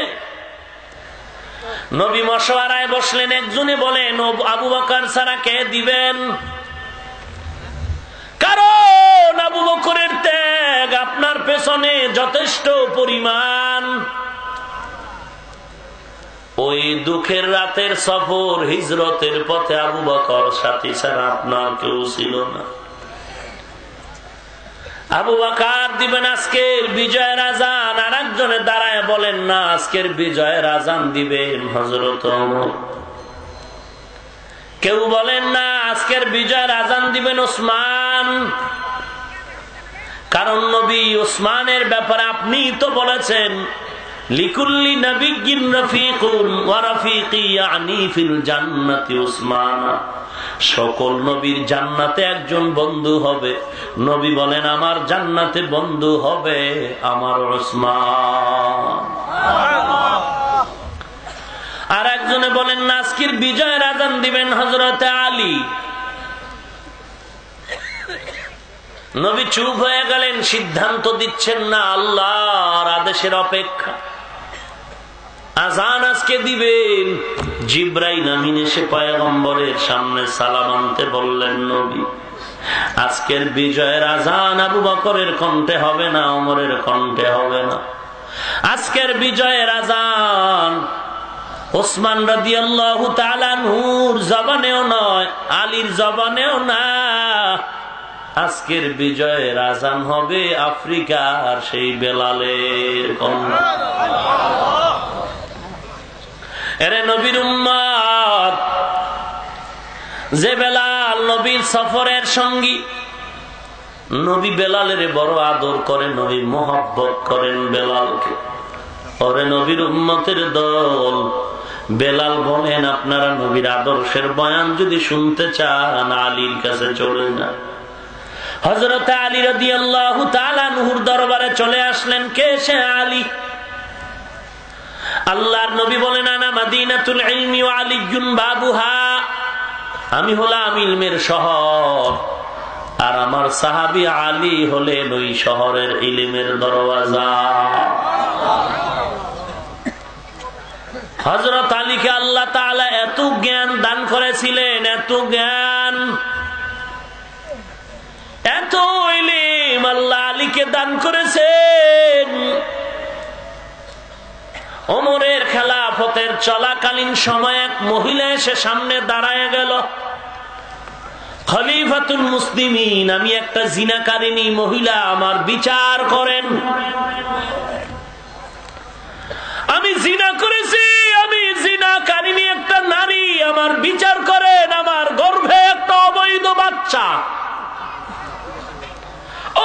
নবী মশওয়ারায় বসলেন, একজনে বলেন, আবু বকর ছাড়া কে দিবেন? কারণ আবু বকরের ত্যাগ আপনার পেছনে যথেষ্ট পরিমাণ। ওই দুঃখের রাতের সফর হিজরতের পথে আবু বকর সাথী ছাড়া আপনার কেউ ছিল না। আবু বকর দিবেন আজকের বিজয়ের আজান, আর একজনে দাঁড়ায় বলেন, না, আজকের বিজয়ের আজান দিবেন হযরত ওমর। কেউ বলেন, না, আজকের বিজয়ের আজান দিবেন ওসমান। কারণ নবী ওসমানের ব্যাপারে আপনি তো বলেছেন, লিকুল্লি নবিয়্যিন রাফিকুন ওয়া রাফিকি ইয়ানি ফিল জান্নাতি উসমান। সকল নবীর জান্নাতে একজন বন্ধু হবে। নবী বলেন, আমার জান্নাতে বন্ধু হবে আমার উসমান। আর একজনে বলেন, আজকের বিজয়ের আজান দিবেন হযরতে আলী। নবী চুপ হয়ে গেলেন, সিদ্ধান্ত দিচ্ছেন না, আল্লাহর আদেশের অপেক্ষা। আজান আজকে দিবেন। জিবরাইল আমিন এসে পয়গম্বরের সামনে সালাম আনতে বললেন, নবী আজকের বিজয়ের আজান আবু বকরের কণ্ঠে হবে না, ওমরের কণ্ঠে হবে না। আজকের বিজয়ের আজান ওসমান রাদিয়াল্লাহু তাআলা নূর জবানেও নয়, আলীর জবানেও না। আজকের বিজয়ের আজান হবে আফ্রিকার সেই বেলালের কণ্ঠে। এরে নবীর উম্মত, যে বেলাল নবীর সফরের সঙ্গী, নবী বেলালের বড় আদর করে, নবী মোহাব্বত করেন বেলালকে। ওরে নবীর উম্মতের দল, বেলাল বলেন আপনারা নবীর আদর্শের বয়ান যদি শুনতে চান আলীর কাছে চলে যান। হযরত আলী রাদিয়াল্লাহু তাআলা আনহুর দরবারে চলে আসলেন। কে সে? আলী। আল্লাহর নবী বলেন, আনা মাদিনাতুল ইলমি ওয়া আলিয়্যুন বাবুহা, আমি হলাম ইলমের শহর আর আমার সাহাবী আলী হলেন ওই শহরের ইলমের দরওয়াজা। হযরত আলীকে আল্লাহ তাআলা এত জ্ঞান দান করেছিলেন, এত জ্ঞান, এত ইলম আল্লাহ আলীকে দান করেছেন। ওমরের খেলাফতের চলাকালীন সময় এক মহিলা এসে সামনে দাঁড়ায় গেল। খলিফাতুল মুসলিমিন, আমি একটা জিনাকারিনী মহিলা, আমার বিচার করেন। আমি জিনা করেছি, আমি জিনাকারিনী একটা নারী, আমার বিচার করেন। আমার গর্ভে একটা অবৈধ বাচ্চা।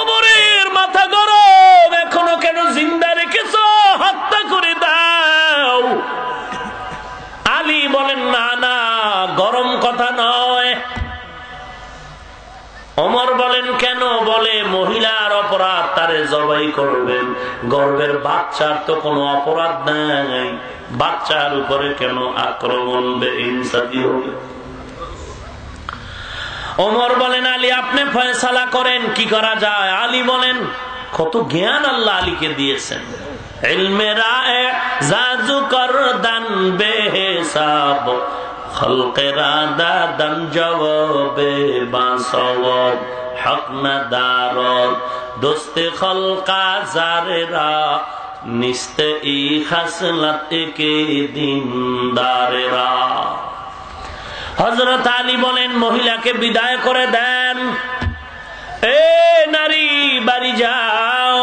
ওমরের মাথা গরম, এখনো কেন জিন্দা রেখেছ? হত্যা করে দাও। আলী বলেন, না না, গরম কথা নয়। ওমর বলেন, কেন? বলে, মহিলার অপরাধ, তারে জবাই করবেন। গর্ভের বাচ্চার তো কোনো অপরাধ নাই, বাচ্চার উপরে কেন আক্রমণ বেইনসাফি হবে? ওমর বলেন, আলী আপনি ফয়সালা করেন, কি করা যায়? আলী বলেন, কত জ্ঞান আল্লাহ আলীকে দিয়েছেন। ইলমে রায়ে জাজু করদান বেহিসাব, খলকে রাদা দান জবাবে বাসওয়াব, হক না দারদ দোস্তে খলকা জারেরা, নিস্তে ই খাসলাত কে দিনদারেরা। হযরত আলী বলেন, মহিলাকে বিদায় করে দেন। এ নারী, বাড়ি যাও।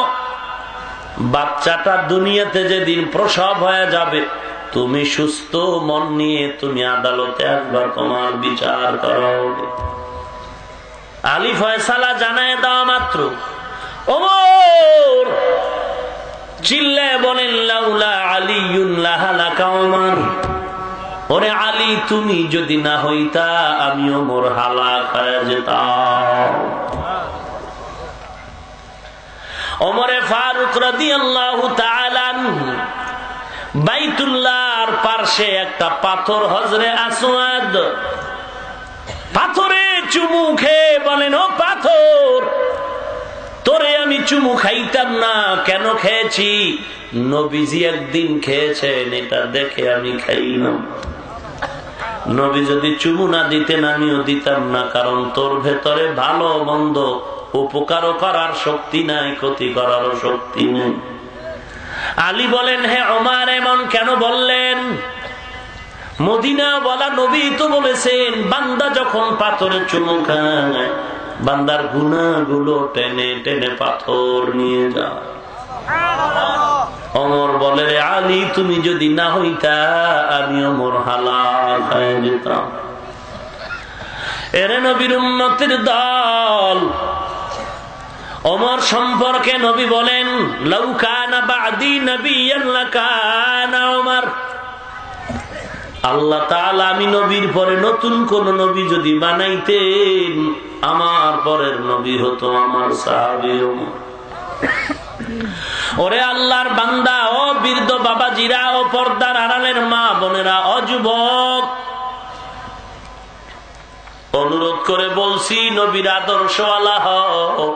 বাচ্চাটা দুনিয়াতে যেদিন প্রসব হয়ে যাবে, তুমি সুস্থ মন নিয়ে তুমি আদালতে আসবা, তোমার বিচার করা হবে। আলী ফয়সালা জানায় দেওয়া মাত্র ওমর চিল্লায় বলেন, লাউলা আলিয়ুন লাহালাকা ওমর, ওরে আলী তুমি যদি না হইতা আমি ওমর হালাক হয়ে যেতাম। ওমরে ফারুক রাদিয়াল্লাহু তাআলা বাইতুল্লাহর পাশে একটা পাথর, হজরে আসওয়াদ, পাথরে চুমু খেয়ে বলেন, ও পাথর, তোরে আমি চুমু খাইতাম না, কেন খেয়েছি? নবীজি একদিন খেয়েছেন, এটা দেখে আমি খাইলাম। নবী যদি চুমু না দিতেন আমিও দিতাম না, কারণ তোর ভেতরে ভালো মন্দ উপকারও করার শক্তি নাই, ক্ষতি করারও শক্তি নেই। আলী বলেন, হে ওমর এমন কেন বললেন? মদিনা বলা নবী তো বলেছেন, বান্দা যখন পাথরে চুমু খায়, বান্দার গুনাহগুলো টেনে টেনে পাথর নিয়ে যায়। ওমর বলে, রে আলী তুমি যদি না হইতা আমি ওমর হালাক হয়ে যেতাম। এরে নবীর উম্মতের দল, ওমর সম্পর্কে নবী বলেন, লাউ কানা বাদি নবিয়্যান লাকানা ওমর। আল্লাহ তাআলা আমি নবীর পরে নতুন কোন নবী যদি বানাইতেন, আমার পরের নবী হতো আমার সাহাবী ওমর। ওরে আল্লাহর বান্দা, ও বৃদ্ধ বাবাজিরা, ও পর্দার আড়ালের মা বোনেরা, ও যুবক, অনুরোধ করে বলছি, নবীর আদর্শওয়ালা হও,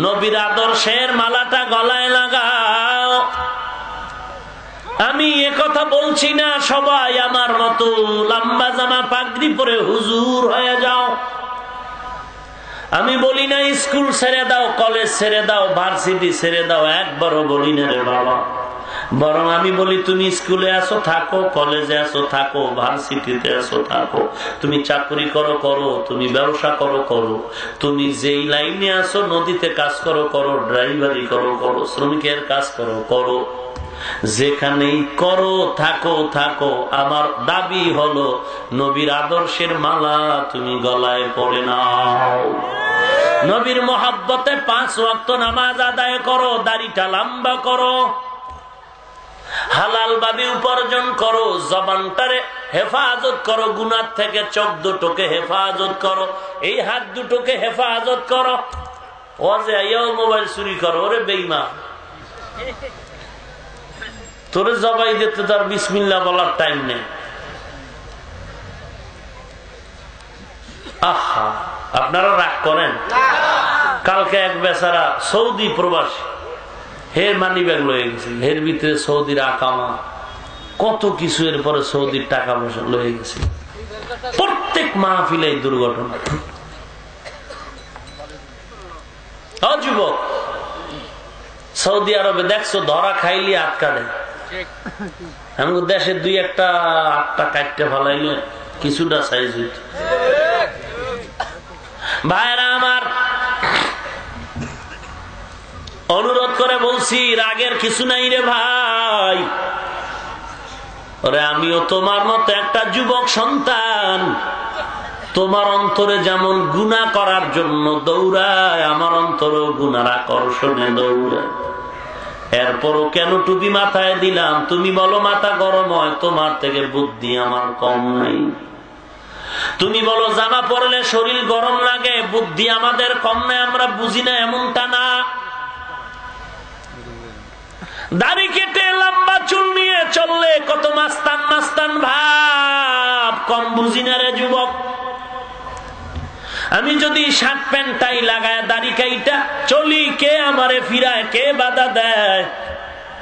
নবীর আদর্শের মালাটা গলায় লাগাও। আমি একথা বলছি না সবাই আমার মতো লম্বা জামা পাগড়ি পরে হুজুর হয়ে যাও। আমি বলি না স্কুল ছেড়ে দাও, কলেজ ছেড়ে দাও, ভার্সিটি ছেড়ে দাও, একবারও বলি না রে বাবা। বরং আমি বলি তুমি স্কুলে আসো থাকো, কলেজে আসো থাকো, ভার্সিটিতে আসো থাকো, তুমি চাকরি করো করো, তুমি ব্যবসা করো করো, তুমি যেই লাইনে আসো, নদীতে কাজ করো করো, ড্রাইভারি করো করো, শ্রমিকের কাজ করো করো, যেখানেই করো থাকো থাকো, আমার দাবি হলো নবীর আদর্শের মালা তুমি গলায় পড়ে নাও। নবীর মহব্বতে 5 ওয়াক্ত নামাজ আদায় করো, দাড়িটা লম্বা করো, হালাল ভাবে উপার্জন করো, জবানটারে হেফাজত করো গুনাহ থেকে, চোখ দুটোকে হেফাজত করো, এই হাত দুটোকে হেফাজত করো। ওয়াজে আইয়াও মোবাইল চুরি করো, ওরে বেঈমান, তোরে জবাই দিতে তার বিসমিল্লাহ বলার টাইম নেই। আহা, আপনারা রাগ করেন? কালকে এক বেচারা সৌদি প্রবাসী, হের মানি ব্যাগ লয়ে গেছে, হের ভিতরে সৌদির আকামা কত কিছু, এর পরে সৌদির টাকা পয়সা লয়ে গেছে। প্রত্যেক মাহফিলে এই দুর্ঘটনা। যুবক, সৌদি আরবে দেখছো ধরা খাইলি আটকা দেয়। আমাদের দেশে 2-1টা 8টা কাটতে ফেলাইলে কিছুটা সাইজ হইত। ভাইরা আমার, অনুরোধ করে বলছি, রাগের কিছু নাই রে ভাই। ওরে আমিও তোমার মতো একটা যুবক সন্তান, তোমার অন্তরে যেমন গুনাহ করার জন্য দৌড়ায়, আমার অন্তরেও গুনার আকর্ষণে দৌড়ায়। এরপরও কেন টুপি মাথায় দিলাম? তুমি বলো মাথা গরম হয়, তোমার থেকে বুদ্ধি আমার কম নাই। তুমি বলো জামা পরলে শরীর গরম লাগে, বুদ্ধি আমাদের কম নাই, আমরা বুঝি না এমনটা না। দাড়ি কেটে লম্বা চুল নিয়ে চললে কত মাস্তান মাস্তান ভাব, কম বুঝি না রে যুবক। আমি যদি শার্ট প্যান্ট টাই লাগায় দাড়ি কাইটা চলি, কে আমারে ফিরায়, কে বাধা দেয়?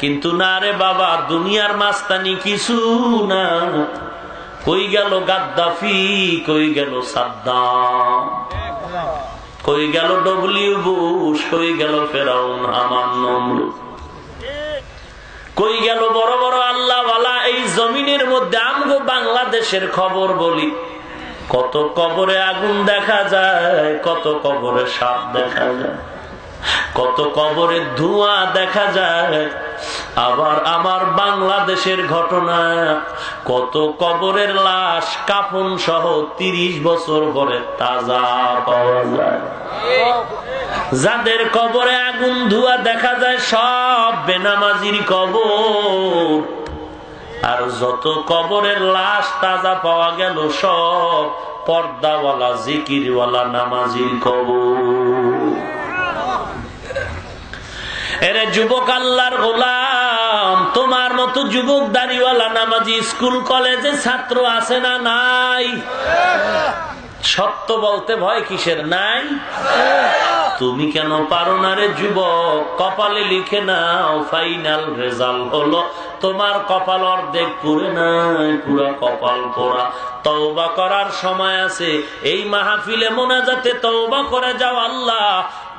কিন্তু না রে বাবা, দুনিয়ার মাস্তানি কিছু না। কই গেল গাদ্দাফি, কই গেল সাদ্দাম, কই গেল ডব্লিউ বুশ, কই গেল ফেরাউন হামান নমরুদ, কই গেল বড় বড় আল্লাহওয়ালা? এই জমিনের মধ্যে আমগো বাংলাদেশের খবর বলি, কত কবরে আগুন দেখা যায়, কত কবরে সাপ দেখা যায়, কত কবরে ধোঁয়া দেখা যায়। আবার আমার বাংলাদেশের ঘটনা, কত কবরের লাশ কাফন সহ 30 বছর পরে তাজা পাওয়া যায়। যাদের কবরে আগুন ধোঁয়া দেখা যায় সব বেনামাজির কবর, আর যত কবরের লাশ তাজা পাওয়া গেল সব পর্দাওয়ালা জিকিরওয়ালা নামাজির কবর। এরে যুবক আল্লাহর গোলাম, তোমার মতো যুবক দাড়িওয়ালা নামাজি স্কুল কলেজে ছাত্র আছে না নাই? সত্য বলতে ভয় কিসের? নাই। তুমি কেন পারো না রে যুবক? কপালে লিখে নাও, ফাইনাল রেজাল্ট হলো তোমার কপাল অর্ধেক পুরে নাই, পুরা কপাল পোড়া। তওবা করার সময় আছে, এই মাহফিলে মোনাজাতে তওবা করে যাও। আল্লাহ,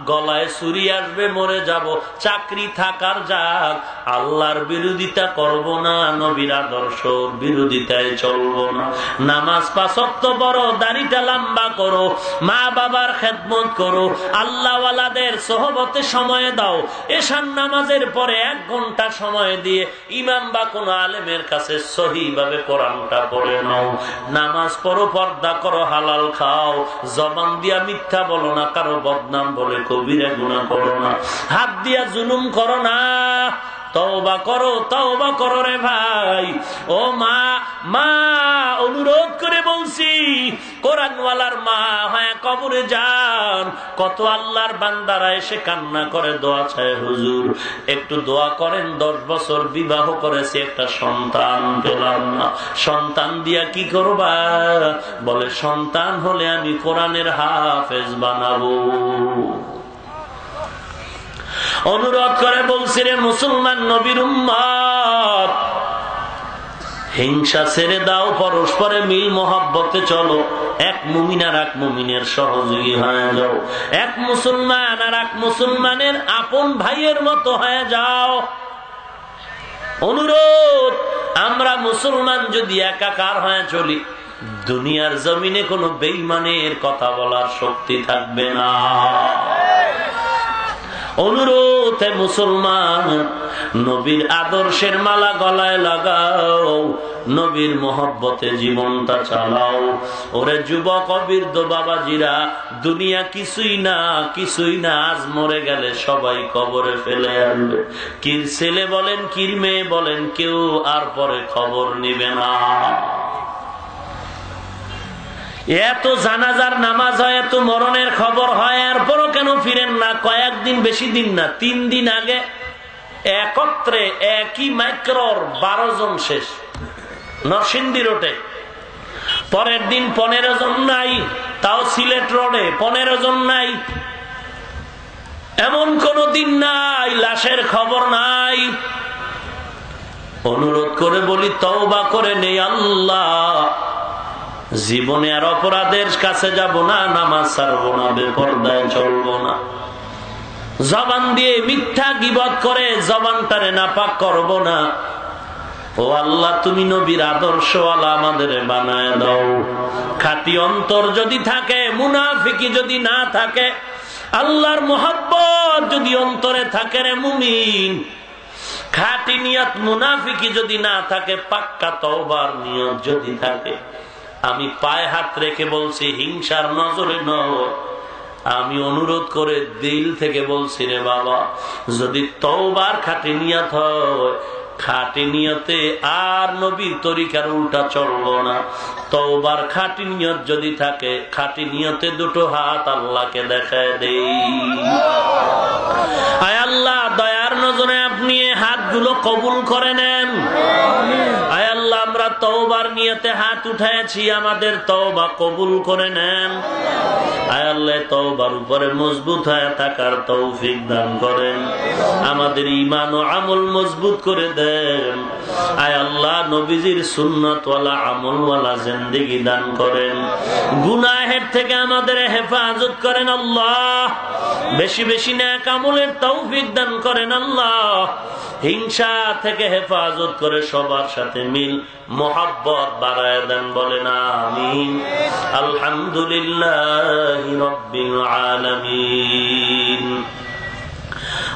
গলায় ছুরি আসবে, মরে যাব, চাকরি থাকার যাক, আল্লাহর বিরোধিতা করব না, নবীর আদর্শর বিরোধিতায় চলব না। নামাজ 5 ওয়াক্ত পড়ো, দাড়িটা লম্বা করো, মা বাবার খেদমত করো, আল্লাহওয়ালাদের সোহবতে সময় দাও। এশার নামাজের পরে 1 ঘন্টা সময় দিয়ে ইমাম বা কোন আলেমের কাছে সহিভাবে কোরআনটা পড়ে নাও। নামাজ পড়ো, পর্দা করো, হালাল খাও, জবান দিয়া মিথ্যা বলো না, কারো বদনাম বলে কবিরা গুনাহ করো না, হাত দিয়া জুলুম করো না। তওবা করো রে ভাই। ও মা, মা অনুরোধ করে বলছি, কোরআনওয়ালার মা হ্যাঁ কবরে যান। কত আল্লাহর বান্দারা এসে কান্না করে, দোয়া চায়, হুজুর একটু দোয়া করেন, 10 বছর বিবাহ করেছি, একটা সন্তান পেলাম না, সন্তান দিয়া কি করবা? বলে সন্তান হলে আমি কোরআনের হাফেজ বানাবো। অনুরোধ করে বলছি রে মুসলমান নবীর উম্মত, হিংসা ছেড়ে দাও, পরস্পরে মিল মহব্বতে চলো, এক মুমিন আর এক মুমিনের সহযোগী হয়ে যাও, এক মুসলমান আর এক মুসলমানের আপন ভাইয়ের মতো হয়ে যাও। অনুরোধ, আমরা মুসলমান যদি একাকার হয়ে চলি, দুনিয়ার জমিনে কোনো বেঈমানের কথা বলার শক্তি থাকবে না। অনুরোধ, মুসলমান, নবীর আদর্শের মালা গলায় লাগাও, নবীর মহব্বতে জীবনটা চালাও। ওরে যুবক বৃদ্ধ বাবাজিরা, দুনিয়া কিছুই না, কিছুই না। আজ মরে গেলে সবাই কবরে ফেলে আসবে। কির ছেলে বলেন, কির মেয়ে বলেন, কেউ আর পরে খবর নিবে না। এত জানাজার নামাজ হয়, এত মরণের খবর হয়, এরপরও কেন ফিরেন না? কয়েকদিন, বেশি দিন না, 3 দিন আগে একত্রে একই মাইক্রোর 12 জন শেষ নরসিংদী রোডে। পরের দিন 15 জন নাই, তাও সিলেট রোডে 15 জন নাই। এমন কোন দিন নাই লাশের খবর নাই। অনুরোধ করে বলি, তওবা করে নেই। আল্লাহ, জীবনে আর অপরাধের কাছে যাব না, নামাজ ছাড়বো না, বেপরদায় চলবো না, জবান দিয়ে মিথ্যা গীবত করে জবানটারে নাপাক করব না। ও আল্লাহ, তুমি নবীর আদর্শওয়ালা আমাদের বানায় দাও। খাঁটি অন্তর যদি থাকে, মুনাফিকি যদি না থাকে, আল্লাহর মোহাব্বত যদি অন্তরে থাকে রে মুমিন, খাঁটি নিয়ত, মুনাফিকি যদি না থাকে, পাক্কা তওবার নিয়ত যদি থাকে, আমি পায়ে হাত রেখে বলছি, হিংসার নজরে নয়, আমি অনুরোধ করে দিল থেকে বলছি, রে বাবা, যদি তওবার খাঁটি নিয়ত হয়, খাঁটি নিয়তে আর নবীর তরিকার উল্টা চলবো না। তওবার খাঁটি নিয়ত যদি থাকে, খাঁটি নিয়তে দুটো হাত আল্লাহকে দেখায় দেই। আয় আল্লাহ, দয়ার নজরে আপনি হাতগুলো কবুল করে নেন। আয় আল্লাহ, আমরা তওবার নিয়তে হাত উঠাইছি, আমাদের তওবা কবুল করে নেন। আয় আল্লাহ, তওবার উপরে মজবুত হয়ে থাকার তৌফিক দান করেন, আমাদের ঈমান ও আমল মজবুত করে দেন। আয় আল্লাহ, নবীজির সুন্নাতওয়ালা আমলওয়ালা জিন্দেগি দান করেন, গুনাহের থেকে আমাদের হেফাজত করেন। আল্লাহ, বেশি বেশি নেক আমলের তৌফিক দান করেন। আল্লাহ, হিংসা থেকে হেফাজত করে সবার সাথে মিল মোহাব্বত বাড়ায় দেন, বলেন আমিন। আলহামদুলিল্লাহি রাব্বিল আলামিন,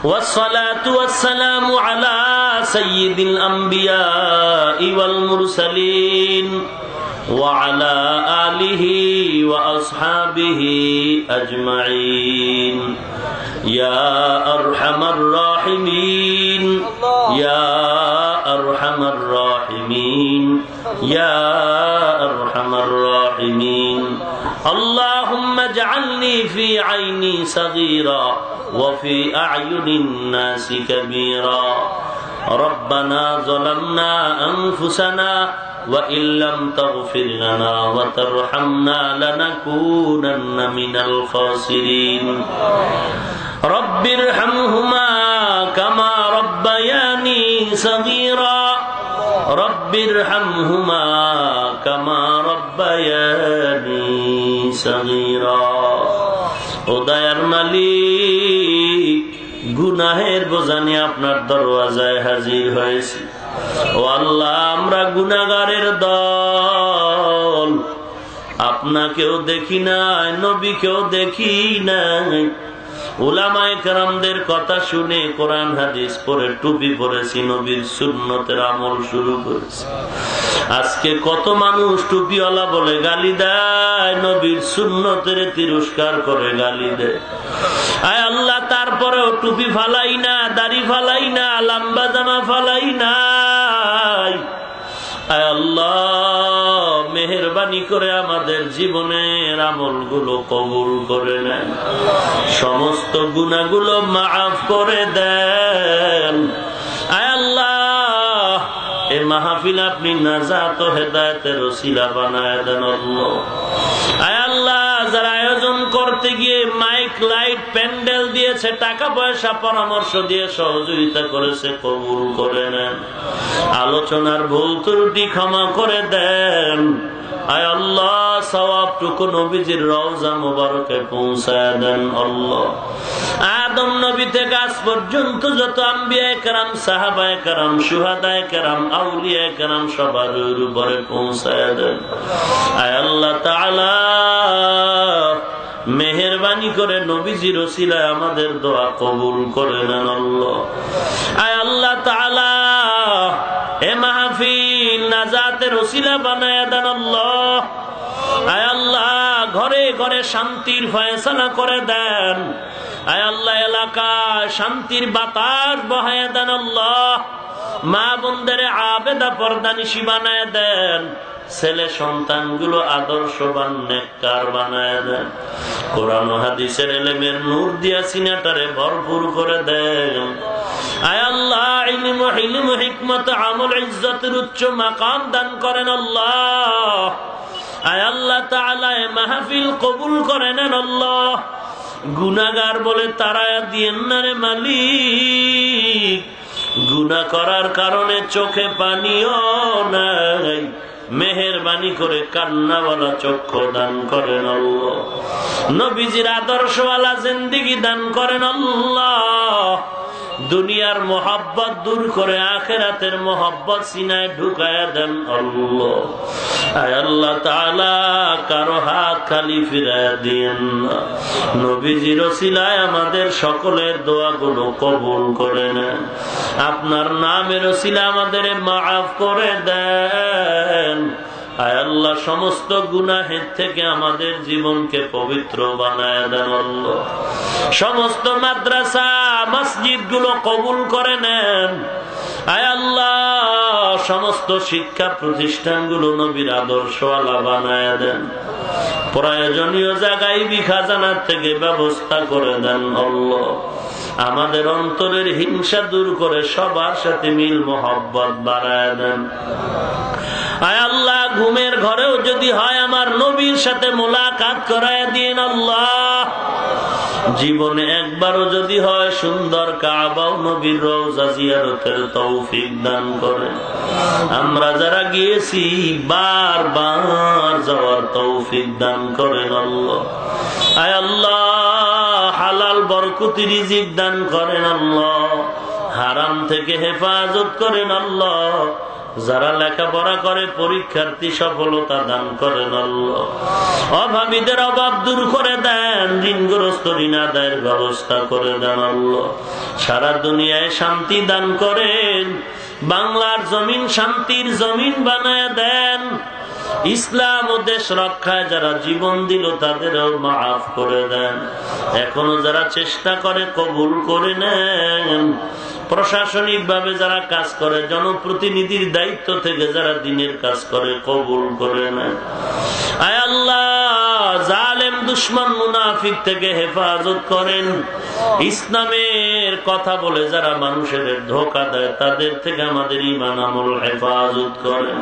والصلاة والسلام على سيد الأنبياء والمرسلين وعلى آله وأصحابه أجمعين يا أرحم الراحمين يا أرحم الراحمين يا أرحم الراحمين اللهم اجعلني في عيني صغيرا وفي أعين الناس كبيرا ربنا ظلمنا أنفسنا وإن لم تغفر لنا وترحمنا لنكونن من الخاسرين رب ارحمهما كما ربياني صغيرا رب ارحمهما كما ربياني صغيرا ও দয়ার মালিক, গুনাহের বোঝা নিয়ে আপনার দরওয়াজায় হাজির হয়েছি। ও আল্লাহ, আমরা গুনাহগারের দল, আপনাকেও দেখি নাই, নবীকেও দেখি নাই, উলামায়ে কেরামদের কথা শুনে কোরআন হাদিস পড়ে টুপি পরেছি, নবীর সুন্নতের আমল শুরু করেছি। আজকে কত মানুষ টুপিওয়ালা বলে গালি দেয়, নবীর সুন্নতের তিরস্কার করে গালি দেয়। আয় আল্লাহ, তারপরেও টুপি ফালাই না, দাড়ি ফালাই না, লম্বা জামা ফালাই নাই। আয় আল্লাহ, মেহেরবানি করে আমাদের জীবনের আমলগুলো কবুল করে নেন, সমস্ত গুনাহগুলো মাফ করে দেন। আয় আল্লাহ, এই মাহফিল আপনি নাজাত ও হেদায়েতের ওসিলা বানায় দেন আল্লাহ। আয় আল্লাহ, যারা আয়োজন করতে গিয়ে মাইক, লাইট, প্যান্ডেল দিয়েছে, টাকা পয়সা পরামর্শ দিয়ে সহযোগিতা করেছে, কবুল করে নেন। আলোচনার ভুল ত্রুটি ক্ষমা করে দেন। আয় আল্লাহ, সওয়াবটুকু নবীজির রওজা মুবারকে পৌঁছায় দেন আল্লাহ। আদম নবী থেকে আজ পর্যন্ত যত আম্বিয়া কেরাম, সাহাবায়ে কেরাম, শুহাদায়ে কেরাম, আউলিয়া কেরাম সবার উপরে পৌঁছায় দেন। আয় আল্লাহ তাআলা, মেহেরবানি করে নবীজির ওসিলায় আমাদের দোয়া কবুল করে নেন আল্লাহ। আয় আল্লাহ তাআলা, এ মাহফিল নাজাতের ওসিলা বানায়া দেন আল্লাহ। আয় আল্লাহ, ঘরে ঘরে শান্তির ফয়সালা করে দেন। আয় আল্লাহ, এলাকায় শান্তির বাতাস বহায়া দেন আল্লাহ। মা বোনদের আবেদা পর্দানিশী বানায় দেন। ছেলে সন্তানগুলো আদর্শবান নেককার বানায় দেন। কোরআন ও হাদিসের ইলমের নূর দিয়া সিনাটারে ভরপুর করে দেন। আয় আল্লাহ, ইলম ও হিলম, হিকমত, আমল, ইজ্জতের উচ্চ মাকাম দান করেন আল্লাহ। আয় আল্লাহ তাআলা, এ মাহফিল কবুল করে নেন আল্লাহ। গুনাহগার বলে তাড়ায়া দিয়েন না রে মালিক। গুনাহ করার কারণে চোখে পানিও নাই, মেহেরবানি করে কান্নাওয়ালা চক্ষু দান করেন আল্লাহ। নবীজির আদর্শওয়ালা জিন্দেগি দান করেন আল্লাহ। দুনিয়ার মোহাব্বত দূর করে আখিরাতের মোহাব্বত সিনায় ঢুকায়া দেন আল্লাহ। আয় আল্লাহ তাআলা, কারো হাত খালি ফিরায়া দিয়েন না। নবীজির ওসিলায় আমাদের সকলের দোয়াগুলো কবুল করে নেন। আপনার নামের ওসিলা আমাদের মাফ করে দেন। আয় আল্লাহ, সমস্ত গুনাহের থেকে আমাদের জীবনকে পবিত্র বানায় দেন আল্লাহ। সমস্ত মাদ্রাসা, মসজিদ গুলো কবুল করে নেন। আয় আল্লাহ, সমস্ত শিক্ষা প্রতিষ্ঠানগুলো নবীর আদর্শওয়ালা বানায় দেন। প্রয়োজনীয় জায়গায় খাজানার থেকে ব্যবস্থা করে দেন আল্লাহ। আমাদের অন্তরের হিংসা দূর করে সবার সাথে মিল মোহাব্বত বাড়ায় দেন। আয় আল্লাহ, ঘুমের ঘরেও যদি হয় আমার নবীর সাথে মোলাকাত করায় দিন আল্লাহ। জীবনে একবারও যদি হয় সুন্দর কাবা ও নবীর রওজা জিয়ারতের তৌফিক দান করেন। আমরা যারা গিয়েছি বারবার যাওয়ার তৌফিক দান করেন আল্লাহ। আয় আল্লাহ, হালাল বরকতি রিজিক দান করেন আল্লাহ। হারাম থেকে হেফাজত করেন আল্লাহ। যারা লেখাপড়া করে পরীক্ষার্থী সফলতা দান করেন আল্লাহ। অভাবীদের অভাব দূর করে দেন। ঋণগ্রস্ত ঋণ আদায়ের ব্যবস্থা করে দেন আল্লাহ। সারা দুনিয়ায় শান্তি দান করেন। বাংলার জমিন শান্তির জমিন বানায় দেন। ইসলাম ও দেশ রক্ষায় যারা জীবন দিল তাদেরও মাফ করে দেন। এখনো যারা চেষ্টা করে কবুল করে নেন। প্রশাসনিক ভাবে যারা কাজ করে, জনপ্রতিনিধির দায়িত্ব থেকে যারা দিনের কাজ করে কবুল করে নেন। আয় আল্লাহ, জালেম দুশমন মুনাফিক থেকে হেফাজত করেন। ইসলামের কথা বলে যারা মানুষের ধোঁকা দেয় তাদের থেকে আমাদের ঈমান আমল হেফাজত করেন।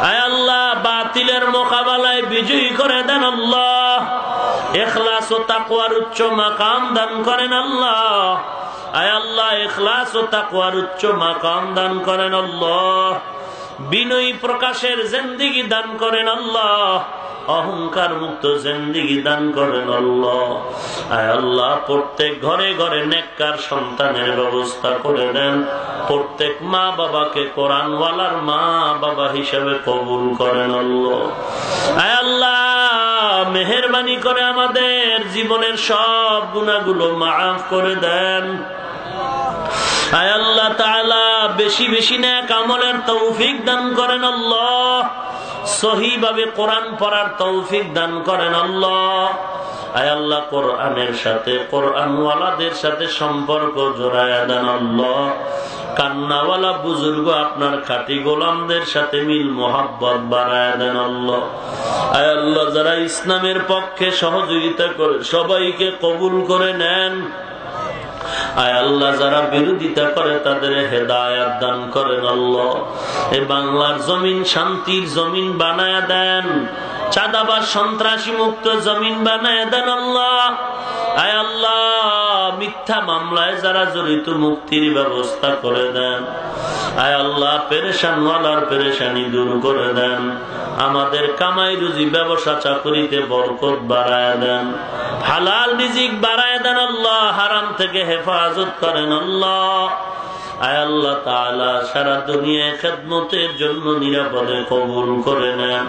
আয় আল্লাহ, বাতিলের মোকাবেলায় বিজয়ী করে দেন আল্লাহ। ইখলাস ও তাকওয়ার উচ্চ মাকাম দান করেন আল্লাহ। আয় আল্লাহ, ইখলাস ও তাকওয়ার উচ্চ মাকাম দান করেন আল্লাহ। বিনয়ী প্রকাশের জিন্দেগি দান করেন আল্লাহ। অহংকার মুক্ত জিন্দেগি দান করেন আল্লাহ। আয় আল্লাহ, প্রত্যেক ঘরে ঘরে নেককার সন্তানের ব্যবস্থা করে দেন। প্রত্যেক মা বাবাকে কোরআনওয়ালার মা বাবা হিসেবে কবুল করেন আল্লাহ। আয় আল্লাহ, মেহেরবানি করে আমাদের জীবনের সব গুনাহগুলো মাফ করে দেন। আয় আল্লাহ তাআলা, বেশি বেশি নেক আমলের তৌফিক দান করেন আল্লাহ। সহিভাবে কোরআন পড়ার তৌফিক দান করেন আল্লাহ। আয় আল্লাহ, কোরআনের সাথে কোরআনওয়ালাদের সাথে সম্পর্ক জোড়ায়া দেন আল্লাহ। কান্নাওয়ালা বুজুর্গ আপনার খাঁটি গোলামদের সাথে মিল মোহাব্বত বাড়ায়া দেন আল্লাহ। আয় আল্লাহ, যারা ইসলামের পক্ষে সহযোগিতা করে সবাইকে কবুল করে নেন। আয় আল্লাহ যারা বিরোধিতা করে তাদের হেদায়েত দান করেন আল্লাহ। এই বাংলার জমিন শান্তির জমিন বানায়া দেন, চাঁদাবাজ সন্ত্রাসী মুক্ত জমিন বানায়া দেন আল্লাহ। আয় আল্লাহ মিথ্যা মামলায় যারা জড়িত মুক্তির ব্যবস্থা করে দেন। আয় আল্লাহ পেরেশানওয়ালার পেরেশানি দূর করে দেন। আমাদের কামাই রুজি ব্যবসা চাকরিতে বরকত বাড়ায় দেন, হালাল রিজিক বাড়ায় দেন আল্লাহ। হারাম থেকে হেফাজত করেন আল্লাহ। আয় আল্লাহ তাআলা সারা দুনিয়ায় খেদমতের জন্য নিরাপদে কবুল করে নেন।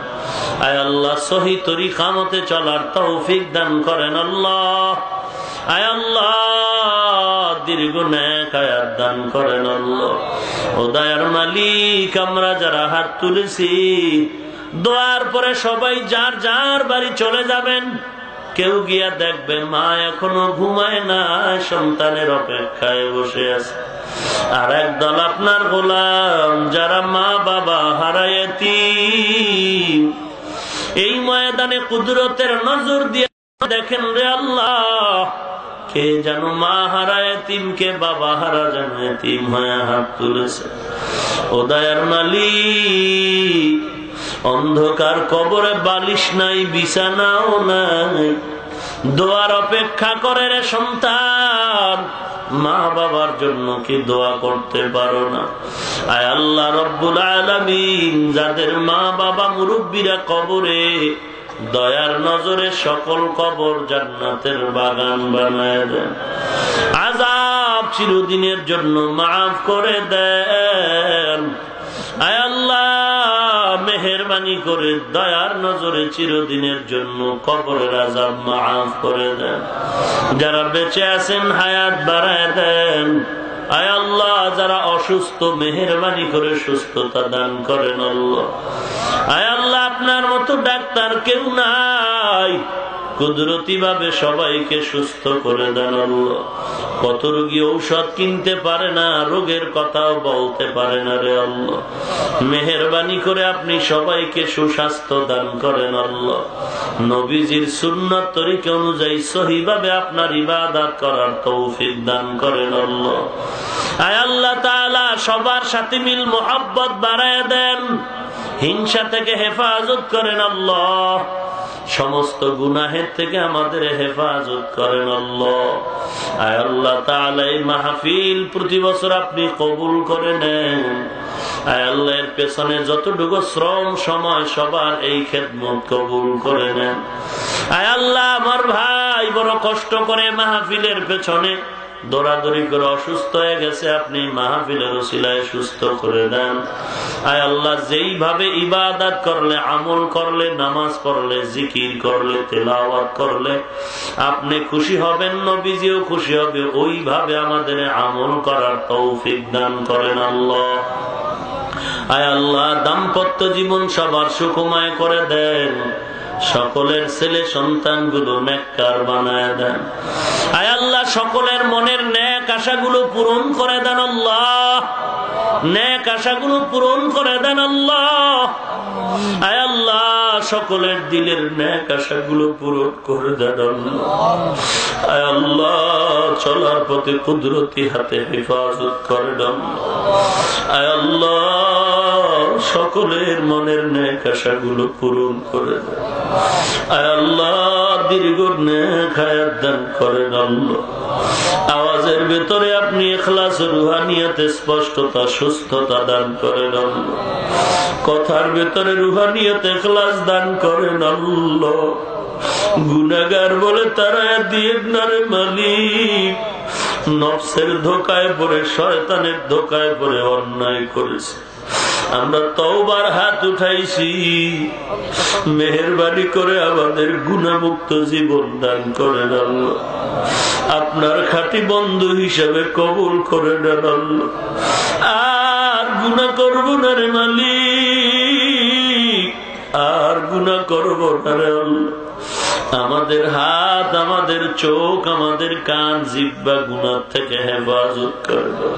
আয় আল্লাহ সহি তরিকা মতে চলার তৌফিক দান করেন আল্লাহ। আয় আল্লাহ দীর্ঘ নেক হায়াত দান করেন আল্লাহ। ও দয়ার মালিক, আমরা যারা হাত তুলেছি দোয়ার পরে সবাই যার যার বাড়ি চলে যাবেন। কেউ গিয়া দেখবে মা এখনো ঘুমায় না, সন্তানের অপেক্ষায় বসে আছে। আর একদল আপনার গোলাম যারা মা বাবা হারায় এতিম, এই ময়দানে কুদরতের নজর দিয়ে দেখেন রে আল্লাহ, কে যেন মা হারা এতিম, কে বাবা হারা যেন এতিম হয়ে হাত তুলেছে। ও দয়ার মালিক, অন্ধকার কবরে বালিশ নাই, বিছানাও নাই, দোয়ার অপেক্ষা করে রে সন্তান। মা বাবার জন্য কি দোয়া করতে পারো না? আয় আল্লাহ রব্বুল আলামিন, যাদের মা বাবা মুরব্বীরা কবরে, দয়ার নজরে সকল কবর জান্নাতের বাগান বানায় দেন। আযাব চিরদিনের জন্য মাফ করে দেন। আয় আল্লাহ মেহেরবানি করে দয়ার নজরে চিরদিনের জন্য কবরের আযাব মাফ করে দেন। যারা বেঁচে আছেন হায়াত বাড়ায় দেন। আয় আল্লাহ যারা অসুস্থ মেহেরবানি করে সুস্থতা দান করেন আল্লাহ। আয় আল্লাহ আপনার মতো ডাক্তার কেউ নাই, কুদরতি ভাবে সবাইকে সুস্থ করে দেন আল্লাহ। কত রোগী ঔষধ কিনতে পারে না, রোগের কথাও বলতে পারে না রে আল্লাহ। মেহেরবানি করে আপনি সবাইকে সুস্বাস্থ্য দান করেন আল্লাহ। নবীজির সুন্নাত তরিকা অনুযায়ী সহিভাবে আপনার ইবাদত করার তৌফিক দান করেন আল্লাহ। আয় আল্লাহ তাআলা সবার সাথে মিল মোহাব্বত বাড়ায় দেন, হিংসা থেকে হেফাজত করেন আল্লাহ। সমস্ত গুনাহের থেকে আমাদের হেফাজত করেন আল্লাহ। আয় আল্লাহ তাআলা এই মাহফিল প্রতি বছর আপনি কবুল করে নেন। আয় আল্লাহ এর পেছনে যতটুকু শ্রম সময় সবার এই খেদমত কবুল করে নেন। আয় আল্লাহ আমার ভাই বড় কষ্ট করে মাহফিলের পেছনে দৌড়াদৌড়ি করে অসুস্থ হয়ে গেছে, আপনি মাহফিলের ওসিলায় সুস্থ করে দেন। আয় আল্লাহ যেইভাবে ইবাদত করলে, আমল করলে, নামাজ পড়লে, জিকির করলে, তেলাওয়াত করলে আপনি খুশি হবেন, নবীজিও খুশি হবে, ওইভাবে আমাদের আমল করার তৌফিক দান করেন আল্লাহ। আয় আল্লাহ দাম্পত্য জীবন সবার সুখময় করে দেন, সকলের ছেলে সন্তানগুলো নেককার বানায় দেন। আয় আল্লাহ সকলের মনের নেক আশাগুলো পূরণ করে দেন আল্লাহ, নেক আশাগুলো পূরণ করে দেন আল্লাহ। আয় আল্লাহ সকলের দিলের নেক আশাগুলো পূরণ করে দেন আল্লাহ। আয় আল্লাহ চলার পথে কুদরতি হাতে হেফাজত করে দেন। আয় আল্লাহ সকলের মনের নেক আশাগুলো পূরণ করে দেন। আয় আল্লাহ দীর্ঘ নেক হায়াত দান করেন আল্লাহ। আওয়াজের ভেতরে আপনি ইখলাস রুহানিয়াতে স্পষ্টতা সুস্থতা দান করেন আল্লাহ। কথার ভেতরে রুহানিয়াতে ইখলাস দান করেন আল্লাহ। গুনাহগার বলে তারা দিয়ে না রে মালিক, নফসের ধোকায় পড়ে, শয়তানের ধোকায় পড়ে অন্যায় করেছে, আমরা তওবার হাত উঠাইছি। মেহেরবানি করে আমাদের গুনাহমুক্ত জীবন দান করেন আল্লাহ। আপনার খাঁটি বন্ধু হিসাবে কবুল করে নেন আল্লাহ। আর গুনাহ করব না রে মালিক, আর গুনাহ করব না রে আল্লাহ। আমাদের হাত, আমাদের চোখ, আমাদের কান, জিহ্বা গুনাহ থেকে হেফাজত করে দাও।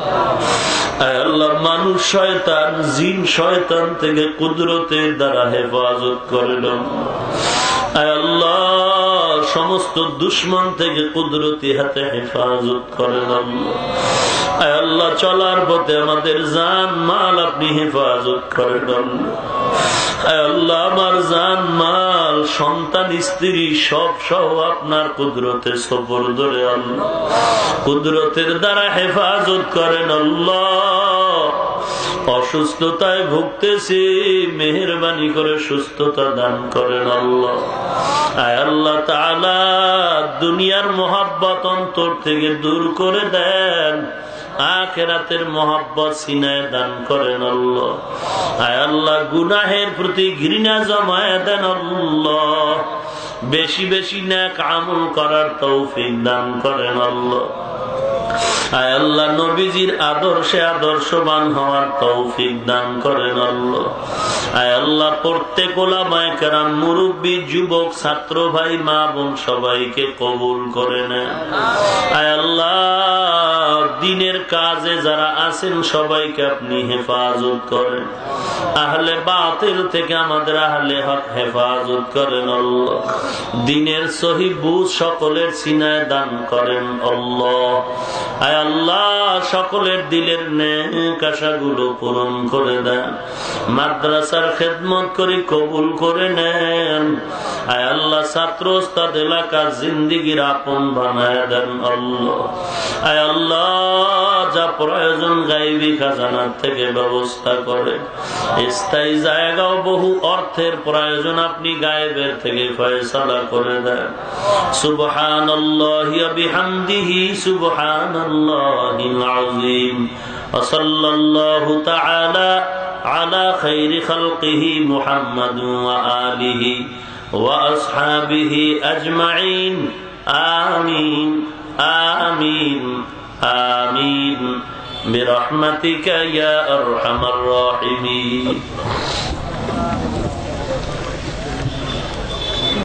আয় আল্লাহ মানুষ শয়তান, জিন শয়তান থেকে কুদরতের দ্বারা হেফাজত করে দাও। আয় আল্লাহ সমস্ত দুশমন থেকে কুদরতি হাতে হেফাজত করেন আল্লাহ। আয় আল্লাহ, চলার পথে আমাদের জান মাল আপনি হেফাজত করেন আল্লাহ। আয় আল্লাহ, আমার জান মাল সন্তান স্ত্রী সব সহ আপনার কুদরতে সফর ধরে আল্লাহ, কুদরতের দ্বারা হেফাজত করেন আল্লাহ। অসুস্থতায় ভুগতেছি, মেহেরবানি করে সুস্থতা দান করেন আল্লাহ। আয় আল্লাহ তাআলা, দুনিয়ার মোহাব্বত অন্তর থেকে দূর করে দেন, আখিরাতের মোহাব্বত সিনায় দান করেন আল্লাহ। আয় আল্লাহ, গুনাহের প্রতি ঘৃণা জমায়ে দেন আল্লাহ, বেশি বেশি নেক আমল করার তৌফিক দান করেন আল্লাহ। আয় আল্লাহ, নবীজির আদর্শে আদর্শবান হওয়ার তৌফিক দান করেন আল্লাহ। আয় আল্লাহ, প্রত্যেক উলামায়ে কেরাম, মুরব্বী, যুবক, ছাত্র ভাই, মা বোন সবাইকে কবুল করে নেন। আয় আল্লাহ, দ্বীনের কাজে যারা আছেন সবাইকে আপনি হেফাজত করেন, আহলে বাতিল থেকে আমাদের আহলে হক হেফাজত করেন আল্লাহ। দ্বীনের সহি বুঝ সকলের সিনায় দান করেন আল্লাহ। আয় আল্লাহ, সকলের দিলের নেক আশাগুলো পূরণ করে দেন, মাদ্রাসার খেদমত করে কবুল করে নেন। আয় আল্লাহ, ছাত্র ওস্তাদ এলাকার জিন্দেগির আপন বানায় দেন আল্লাহ। আয় আল্লাহ, যা প্রয়োজন গায়বী খাজানার থেকে ব্যবস্থা করে, স্থায়ী জায়গাও বহু অর্থের প্রয়োজন আপনি গায়েবের থেকে ফয়সালা করে দেন। সুবহানাল্লাহি ওয়া বিহামদিহি সুবহানাল্লাহিল আযীম। ওয়া সাল্লাল্লাহু তাআলা আলা খায়রি খালকিহি মুহাম্মাদ ওয়া আলিহি ওয়া আসহাবিহি আজমাইন। আমিন আমিন আমিন বিরহমাতিকা ইয়া আরহামার রাহিমিন।